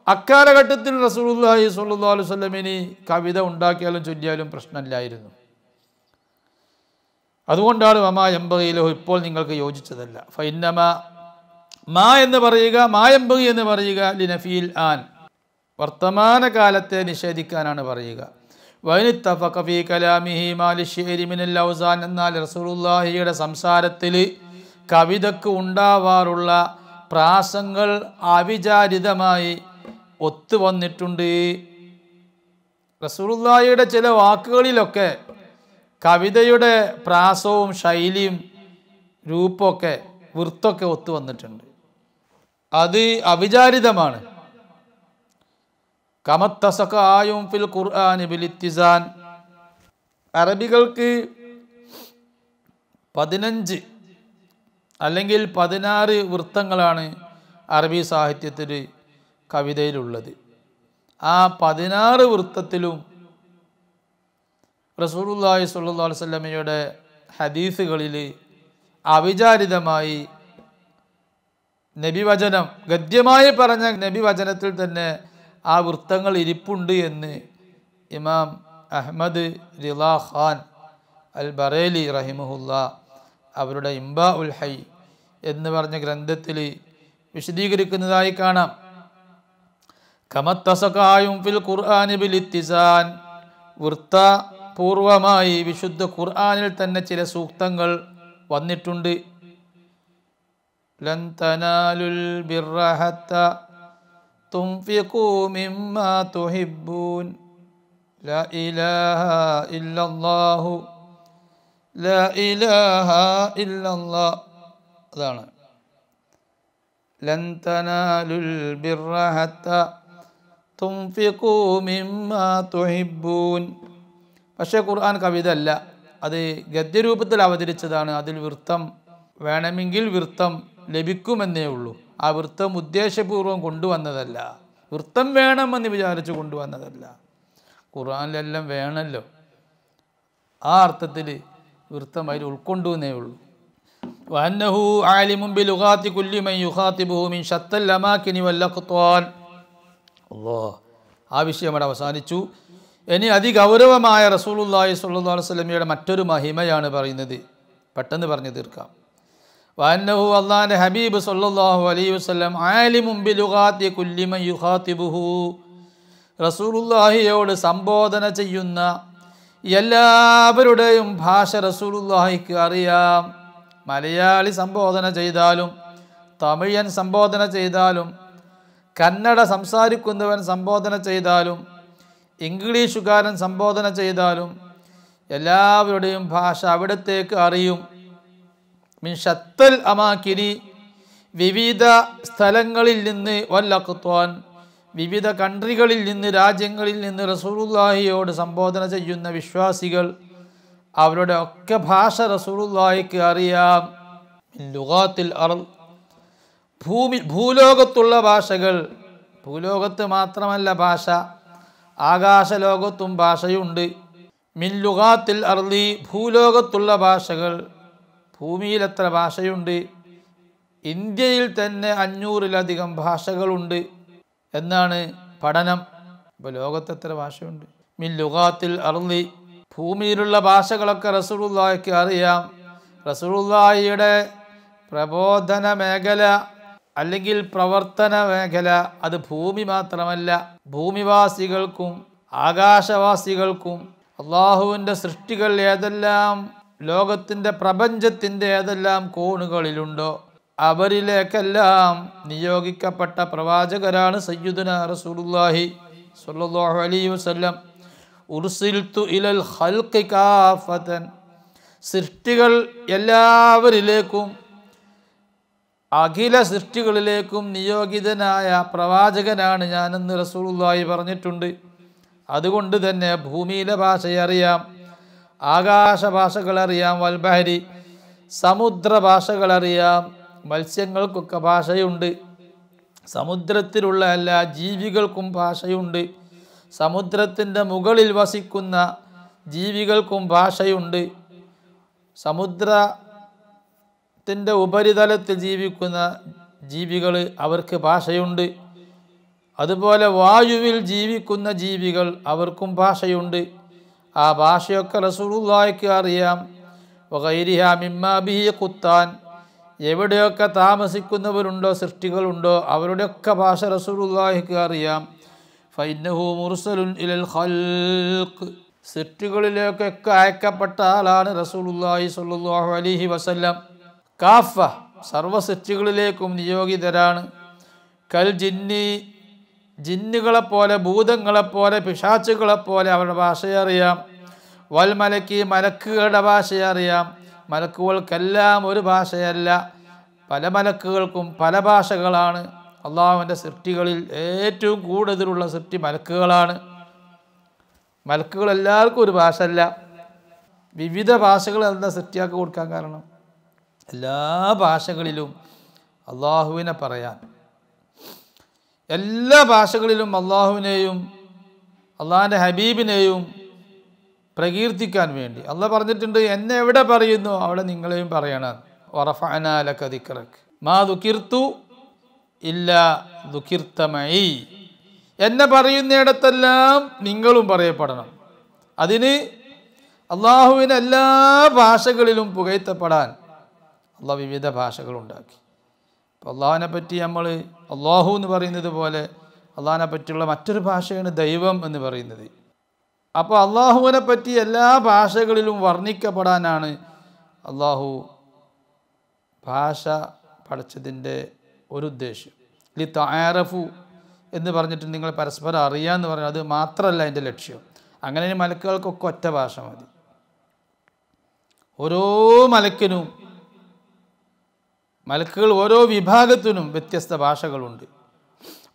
അക്കാലഘട്ടത്തിൽ റസൂലുള്ളാഹി സ്വല്ലല്ലാഹു അലൈഹി വസല്ലമിന് കവിത ഉണ്ടാക്കിയാലും ചൊല്ലിയാലും പ്രശ്നമില്ലായിരുന്നു. അതുകൊണ്ടാണ് വമാ യംബഗി ലഹു, ഇപ്പോൾ നിങ്ങൾക്ക് യോജിച്ചതല്ല. ഫഇന്നമ മാ എന്ന് പറയുക, മാ യംബഗി എന്ന് പറയുക ലിനഫീൽ ആൻ, വർത്തമാനകാലത്തെ നിഷേധിക്കാനാണ് പറയുക. വൈനിത്തഫഖ ഫീ കലാമിഹി മാ ലിശ്ശിഅരി മിനൽ ഔസാൻ, എന്നാൽ റസൂലുള്ളാഹിയുടെ സംസാരത്തിൽ കവിതക്ക് ഉണ്ടാവാറുള്ള പ്രാസങ്ങൾ അവിചാരിതമായി ഒത്തുവന്നിട്ടുണ്ട്. റസൂലുള്ളാഹിയുടെ ചില വാക്കുകളിലൊക്കെ കവിതയുടെ പ്രാസവും ശൈലിയും രൂപമൊക്കെ വൃത്തൊക്കെ ഒത്തുവന്നിട്ടുണ്ട്. അത് അവിചാരിതമാണ്. കമത്തസഖ ആയും ഫിൽ ഖുർആനി ബിൽ ഇത്തിസാൻ, അറബികൾക്ക് 15 അല്ലെങ്കിൽ 16 വൃത്തങ്ങളാണ് അറബി സാഹിത്യത്തിൽ കവിതയിലുള്ളത്. ആ 16 വൃത്തത്തിലും റസൂലുള്ളാഹി സ്വല്ലല്ലാഹു അലൈഹി വസല്ലമയുടെ ഹദീസുകളിൽ അവിചാരിതമായി നബിവചനം ഗദ്യമായി പറഞ്ഞ നബിവചനത്തിൽ തന്നെ ആ വൃത്തങ്ങൾ ഇരിപ്പുണ്ട് എന്ന് ഇമാം അഹ്മദ് റിളാ ഖാൻ അൽ ബറേലി റഹിമഹുല്ല അവരുടെ ഇംബാ ഉൽ ഹൈ എന്ന് പറഞ്ഞ ഗ്രന്ഥത്തിൽ വിശദീകരിക്കുന്നതായി കാണാം. കമത്തസകായും ഫിൽ ഖുർആനി ബിൽ ഇത്തിസാൻ, വൃത്തപൂർവമായി വിശുദ്ധ ഖുർആനിൽ തന്നെ ചില സൂക്തങ്ങൾ വന്നിട്ടുണ്ട്. ലൻ തനാലുൽ ബിർറ ഹത്താ തുൻഫിഖൂ മിമ്മാ തുഹിബ്ബൂൻ, ലാ ഇലാഹ ഇല്ലല്ലാഹു ലാ ഇലാഹ ഇല്ലല്ലാഹ്. അതാണ് ലൻ തനാലുൽ ബിർറ ഹത്താ തുൻഫിഖൂ മിമ്മാ തുഹിബ്ബൂൻ. പക്ഷേ ഖുർആൻ കവിത അല്ല, അത് ഗദ്യരൂപത്തിൽ അവതരിച്ചതാണ്. അതിൽ വൃത്തം വേണമെങ്കിൽ വൃത്തം ലഭിക്കുമെന്നേ ഉള്ളൂ. ആ വൃത്തം ഉദ്ദേശപൂർവ്വം കൊണ്ടുവന്നതല്ല, വൃത്തം വേണമെന്ന് വിചാരിച്ച് കൊണ്ടുവന്നതല്ല. ഖുർആനിലെല്ലാം വേണമല്ലോ, ആ അർത്ഥത്തിൽ വൃത്തം അതിൽ ഉൾക്കൊണ്ടുവന്നേ ഉള്ളൂ. വഅന്നഹു ആലിമുൻ ബിലുഗാത്തി കുല്ലി മൻ യുഖാതിബുഹു മിൻ ശത്തൽ അമാകിനി വൽ അഖ്ത്വാൻ. അല്ലാഹ്, ആ വിഷയം അവിടെ അവസാനിച്ചു. ഇനി അതിഗൗരവമായ റസൂലുള്ളാഹി സ്വല്ലല്ലാഹു അലൈഹി വസല്ലമയുടെ മറ്റൊരു മഹിമയാണ് പറയുന്നത്. പെട്ടെന്ന് പറഞ്ഞു തീർക്കാം. വഅന്നഹു, അല്ലാഹുവിൻ്റെ ഹബീബ് സ്വല്ലല്ലാഹു അലൈഹി വസല്ലം ആലിമുൻ ബിലുഗാത്തി കുല്ലി മൻ യുഖാതിബുഹു, റസൂലുള്ളാഹിയോട് സംബോധന ചെയ്യുന്ന എല്ലാവരുടെയും ഭാഷ റസൂലുള്ളാഹിക്ക് അറിയാം. മലയാളി സംബോധന ചെയ്താലും, തമിഴൻ സംബോധന ചെയ്താലും, കന്നഡ സംസാരിക്കുന്നവൻ സംബോധന ചെയ്താലും, ഇംഗ്ലീഷുകാരൻ സംബോധന ചെയ്താലും എല്ലാവരുടെയും ഭാഷ അവിടത്തേക്ക് അറിയും. മിൻ ശത്തൽ അമാകിനി, വിവിധ സ്ഥലങ്ങളിൽ നിന്ന്, വൽ അഖ്ത്വാൻ, വിവിധ കൺട്രികളിൽ നിന്ന്, രാജ്യങ്ങളിൽ നിന്ന് റസൂലുള്ളാഹിയോട് സംബോധന ചെയ്യുന്ന വിശ്വാസികൾ അവരുടെ ഒക്കെ ഭാഷ റസൂലുള്ളാഹിക്ക് അറിയാം. മിൻ ലുഗാത്തിൽ അർള്, ഭൂലോകത്തുള്ള ഭാഷകൾ. ഭൂലോകത്ത് മാത്രമല്ല ഭാഷ, ആകാശലോകത്തും ഭാഷയുണ്ട്. മിൻ ലുഗാത്തിൽ അർളി, ഭൂലോകത്തുള്ള ഭാഷകൾ. ഭൂമിയിൽ എത്ര ഭാഷയുണ്ട്? ഇന്ത്യയിൽ തന്നെ 500-ലധികം ഭാഷകളുണ്ട് എന്നാണ് പഠനം. ഇപ്പോൾ ലോകത്ത് എത്ര ഭാഷയുണ്ട്? മിൻ ലുഗാത്തിൽ അർളി, ഭൂമിയിലുള്ള ഭാഷകളൊക്കെ റസൂലുള്ളാഹിക്ക് അറിയാം. റസൂലുള്ളാഹിയുടെ പ്രബോധന മേഖല അല്ലെങ്കിൽ പ്രവർത്തന മേഖല അത് ഭൂമി മാത്രമല്ല, ഭൂമിവാസികൾക്കും ആകാശവാസികൾക്കും അള്ളാഹുവിൻ്റെ സൃഷ്ടികൾ ഏതെല്ലാം ലോകത്തിൻ്റെ പ്രപഞ്ചത്തിൻ്റെ ഏതെല്ലാം കോണുകളിലുണ്ടോ അവരിലേക്കെല്ലാം നിയോഗിക്കപ്പെട്ട പ്രവാചകരാണ് സയ്യിദുനാ റസൂലുള്ളാഹി സ്വല്ലല്ലാഹു അലൈഹി വസല്ലം. ഉർസിൽതു ഇലൽ ഖൽഖി കാഫതൻ, സൃഷ്ടികൾ എല്ലാവരിലേക്കും അഖില സൃഷ്ടികളിലേക്കും നിയോഗിതനായ പ്രവാചകനാണ് ഞാനെന്ന് റസൂലുള്ളാഹി പറഞ്ഞിട്ടുണ്ട്. അതുകൊണ്ട് തന്നെ ഭൂമിയിലെ ഭാഷയറിയാം, ആകാശ ഭാഷകളറിയാം, വൽബഹരി, സമുദ്ര ഭാഷകളറിയാം. മത്സ്യങ്ങൾക്കൊക്കെ ഭാഷയുണ്ട്, സമുദ്രത്തിലുള്ള എല്ലാ ജീവികൾക്കും ഭാഷയുണ്ട്, സമുദ്രത്തിൻ്റെ മുകളിൽ വസിക്കുന്ന ജീവികൾക്കും ഭാഷയുണ്ട്, സമുദ്രത്തിൻ്റെ ഉപരിതലത്തിൽ ജീവിക്കുന്ന ജീവികൾ അവർക്ക് ഭാഷയുണ്ട്. അതുപോലെ വായുവിൽ ജീവിക്കുന്ന ജീവികൾ അവർക്കും ഭാഷയുണ്ട്. ആ ഭാഷയൊക്കെ റസൂലുള്ളാഹിക്ക് അറിയാം. വഗൈരിഹാ മിമ്മാ ബിഹി ഖുത്താൻ, എവിടെയൊക്കെ താമസിക്കുന്നവരുണ്ടോ സൃഷ്ടികളുണ്ടോ അവരുടെയൊക്കെ ഭാഷ റസൂലുള്ളാഹിക്ക് അറിയാം. ഫഇന്നഹു മുർസലുൻ ഇലൽ ഖൽഖ്, സൃഷ്ടികളിലേക്കൊക്കെ അയക്കപ്പെട്ട ആളാണ് റസൂലുള്ളാഹി സ്വല്ലല്ലാഹു അലൈഹി വസല്ലം. കാഫ, സർവ്വ സൃഷ്ടികളിലേക്കും നിയോഗിതരാണ്. കൽ ജിന്നി, ജിന്നുകളെപ്പോലെ, ഭൂതങ്ങളെപ്പോലെ, പിശാച്ചുകളെപ്പോലെ അവരുടെ ഭാഷയറിയാം. വൽ മലക്കി, മലക്കുകളുടെ ഭാഷയറിയാം. മലക്കുകൾക്കെല്ലാം ഒരു ഭാഷയല്ല, പല മലക്കുകൾക്കും പല ഭാഷകളാണ്. അള്ളാഹുവിൻ്റെ സൃഷ്ടികളിൽ ഏറ്റവും കൂടുതലുള്ള സൃഷ്ടി മലക്കുകളാണ്. മലക്കുകൾ എല്ലാവർക്കും ഒരു ഭാഷ അല്ല, വിവിധ ഭാഷകൾ എന്താ സൃഷ്ടിയാക്കി കൊടുക്കാൻ കാരണം? എല്ലാ ഭാഷകളിലും അള്ളാഹുവിനെ പറയാൻ, എല്ലാ ഭാഷകളിലും അള്ളാഹുവിനെയും അള്ളാഹിൻ്റെ ഹബീബിനെയും പ്രകീർത്തിക്കാൻ വേണ്ടി അള്ളാഹ് പറഞ്ഞിട്ടുണ്ട്, എന്നെ എവിടെ പറയുന്നു അവിടെ നിങ്ങളെയും പറയണം. വറഫഅനാ ലക ദിക്റക മാ ദുകിർതു ഇല്ലാ ദുഃഖിർത്ത മഈ, എന്നെ പറയുന്നിടത്തെല്ലാം നിങ്ങളും പറയപ്പെടണം. അതിന് അള്ളാഹുവിന് എല്ലാ ഭാഷകളിലും പുകഴ്ത്തപ്പെടാൻ അള്ളാഹു വിവിധ ഭാഷകളുണ്ടാക്കി. അപ്പോൾ അള്ളാഹുവിനെ പറ്റി നമ്മൾ അള്ളാഹു എന്ന് പറയുന്നത് പോലെ അള്ളാഹിനെ പറ്റിയുള്ള മറ്റൊരു ഭാഷയാണ് ദൈവം എന്ന് പറയുന്നത്. അപ്പോൾ അള്ളാഹുവിനെ പറ്റി എല്ലാ ഭാഷകളിലും വർണ്ണിക്കപ്പെടാനാണ് അള്ളാഹു ഭാഷ പഠിച്ചതിൻ്റെ ഒരു ഉദ്ദേശം. ലി തആറഫു എന്ന് പറഞ്ഞിട്ട് നിങ്ങൾ പരസ്പരം അറിയാമെന്ന് പറഞ്ഞാൽ അത് മാത്രമല്ല അതിൻ്റെ ലക്ഷ്യം. അങ്ങനെ മലക്കുകൾക്കൊക്കെ ഒറ്റ ഭാഷ മതി. ഓരോ മലക്കിനും, മലക്കുകൾ ഓരോ വിഭാഗത്തിനും വ്യത്യസ്ത ഭാഷകളുണ്ട്.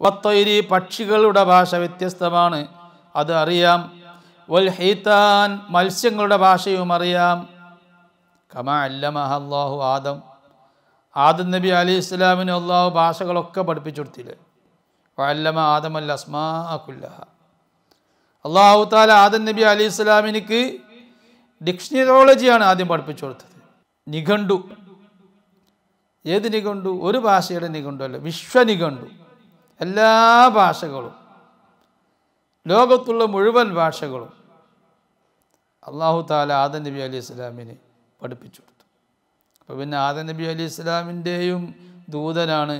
വത്തൈരി, പക്ഷികളുടെ ഭാഷ വ്യത്യസ്തമാണ്, അത് അറിയാം. വൽ ഹീതാൻ, മത്സ്യങ്ങളുടെ ഭാഷയും അറിയാം. കമാ അല്ലമഹ അല്ലാഹു ആദം നബി അലൈഹി ഇസ്ലാമിന് അള്ളാഹു ഭാഷകളൊക്കെ പഠിപ്പിച്ചു കൊടുത്തില്ലേ. വഅല്ലമ ആദമൽ അസ്മാഅ കുല്ലഹ, അള്ളാഹു തആല ആദം നബി അലൈഹി ഇസ്ലാമിനിക്ക് ഡിക്ഷണറോളജിയാണ് ആദ്യം പഠിപ്പിച്ചു കൊടുത്തത്. നിഘണ്ടു, ഏത് നിഘണ്ടു? ഒരു ഭാഷയുടെ നിഘണ്ടു അല്ല, വിശ്വനിഘണ്ടു. എല്ലാ ഭാഷകളും, ലോകത്തുള്ള മുഴുവൻ ഭാഷകളും അള്ളാഹു തആല ആദം നബി അലൈഹി ഇസ്ലാമിന് പഠിപ്പിച്ചു കൊടുത്തു. അപ്പോൾ പിന്നെ ആദം നബി അലൈഹി ഇസ്ലാമിൻ്റെയും ദൂതനാണ്,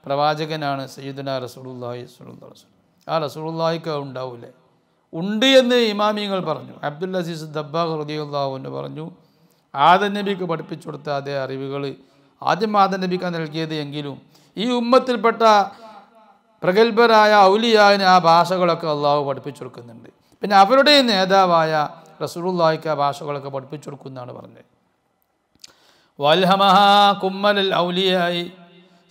പ്രവാചകനാണ് സയ്യിദുനാ റസൂലുള്ളാഹി സ്വല്ലല്ലാഹു അലൈഹി വസല്ലം. ആ റസൂലുള്ളാഹിക്ക് ഉണ്ടാവില്ലേ? ഉണ്ട് എന്ന് ഇമാമിയങ്ങൾ പറഞ്ഞു. അബ്ദുൽ അസീസ് ദബ്ബാഗ് റളിയല്ലാഹു അൻഹു പറഞ്ഞു, ആദം നബിക്ക് പഠിപ്പിച്ചു കൊടുത്ത അതേ അറിവുകൾ ആദ്യം ആദം നബിക്ക് നൽകിയത് എങ്കിലും ഈ ഉമ്മത്തിൽപ്പെട്ട പ്രഗത്ഭരായ ഔലിയാവിന് ആ ഭാഷകളൊക്കെ അള്ളാഹു പഠിപ്പിച്ചു കൊടുക്കുന്നുണ്ട്. പിന്നെ അവരുടെ നേതാവായ റസൂലുള്ളാഹിക്ക് ആ ഭാഷകളൊക്കെ പഠിപ്പിച്ചു കൊടുക്കുന്നതാണ് പറഞ്ഞത്. വൽഹമഹ കുമ്മലൽ ഔലിയായി,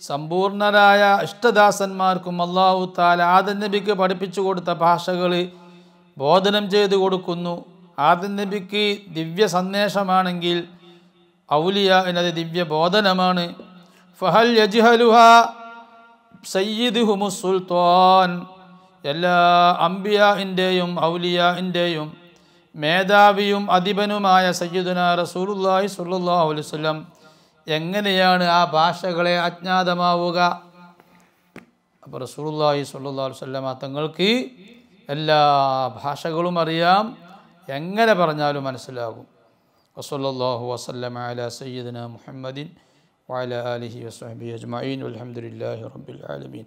സമ്പൂർണരായ ഇഷ്ടദാസന്മാർക്കും അള്ളാഹു തആല ആദം നബിക്ക് പഠിപ്പിച്ചു കൊടുത്ത ഭാഷകൾ ബോധനം ചെയ്തു കൊടുക്കുന്നു. ആദം നബിക്ക് ദിവ്യ സന്ദേശമാണെങ്കിൽ ഔലിയാഇനത് ദിവ്യ ബോധനമാണ്. ഫഹൽ യജ്ഹലുഹ സയ്യിദുഹുമുസ് സുൽത്താൻ, എല്ലാ അംബിയാഇൻ്റെയും ഔലിയാഇൻ്റെയും മേധാവിയും അധിപനുമായ സയ്യിദുനാ റസൂലുള്ളാഹി സ്വല്ലല്ലാഹു അലൈഹി വസല്ലം എങ്ങനെയാണ് ആ ഭാഷകളെ അജ്ഞാതമാവുക? അപ്പോൾ റസൂലുള്ളാഹി സ്വല്ലല്ലാഹു അലൈഹി വസല്ലം തങ്ങൾക്ക് എല്ലാ ഭാഷകളും അറിയാം, എങ്ങനെ പറഞ്ഞാലും മനസ്സിലാകും. വസല്ലല്ലാഹു വസല്ലമ അലാ സയ്യിദിനാ മുഹമ്മദിൻ വഅലാ ആലിഹി വസഹ്ബിഹി അജ്മഈൻ വൽഹംദുലില്ലാഹി റബ്ബിൽ ആലമീൻ.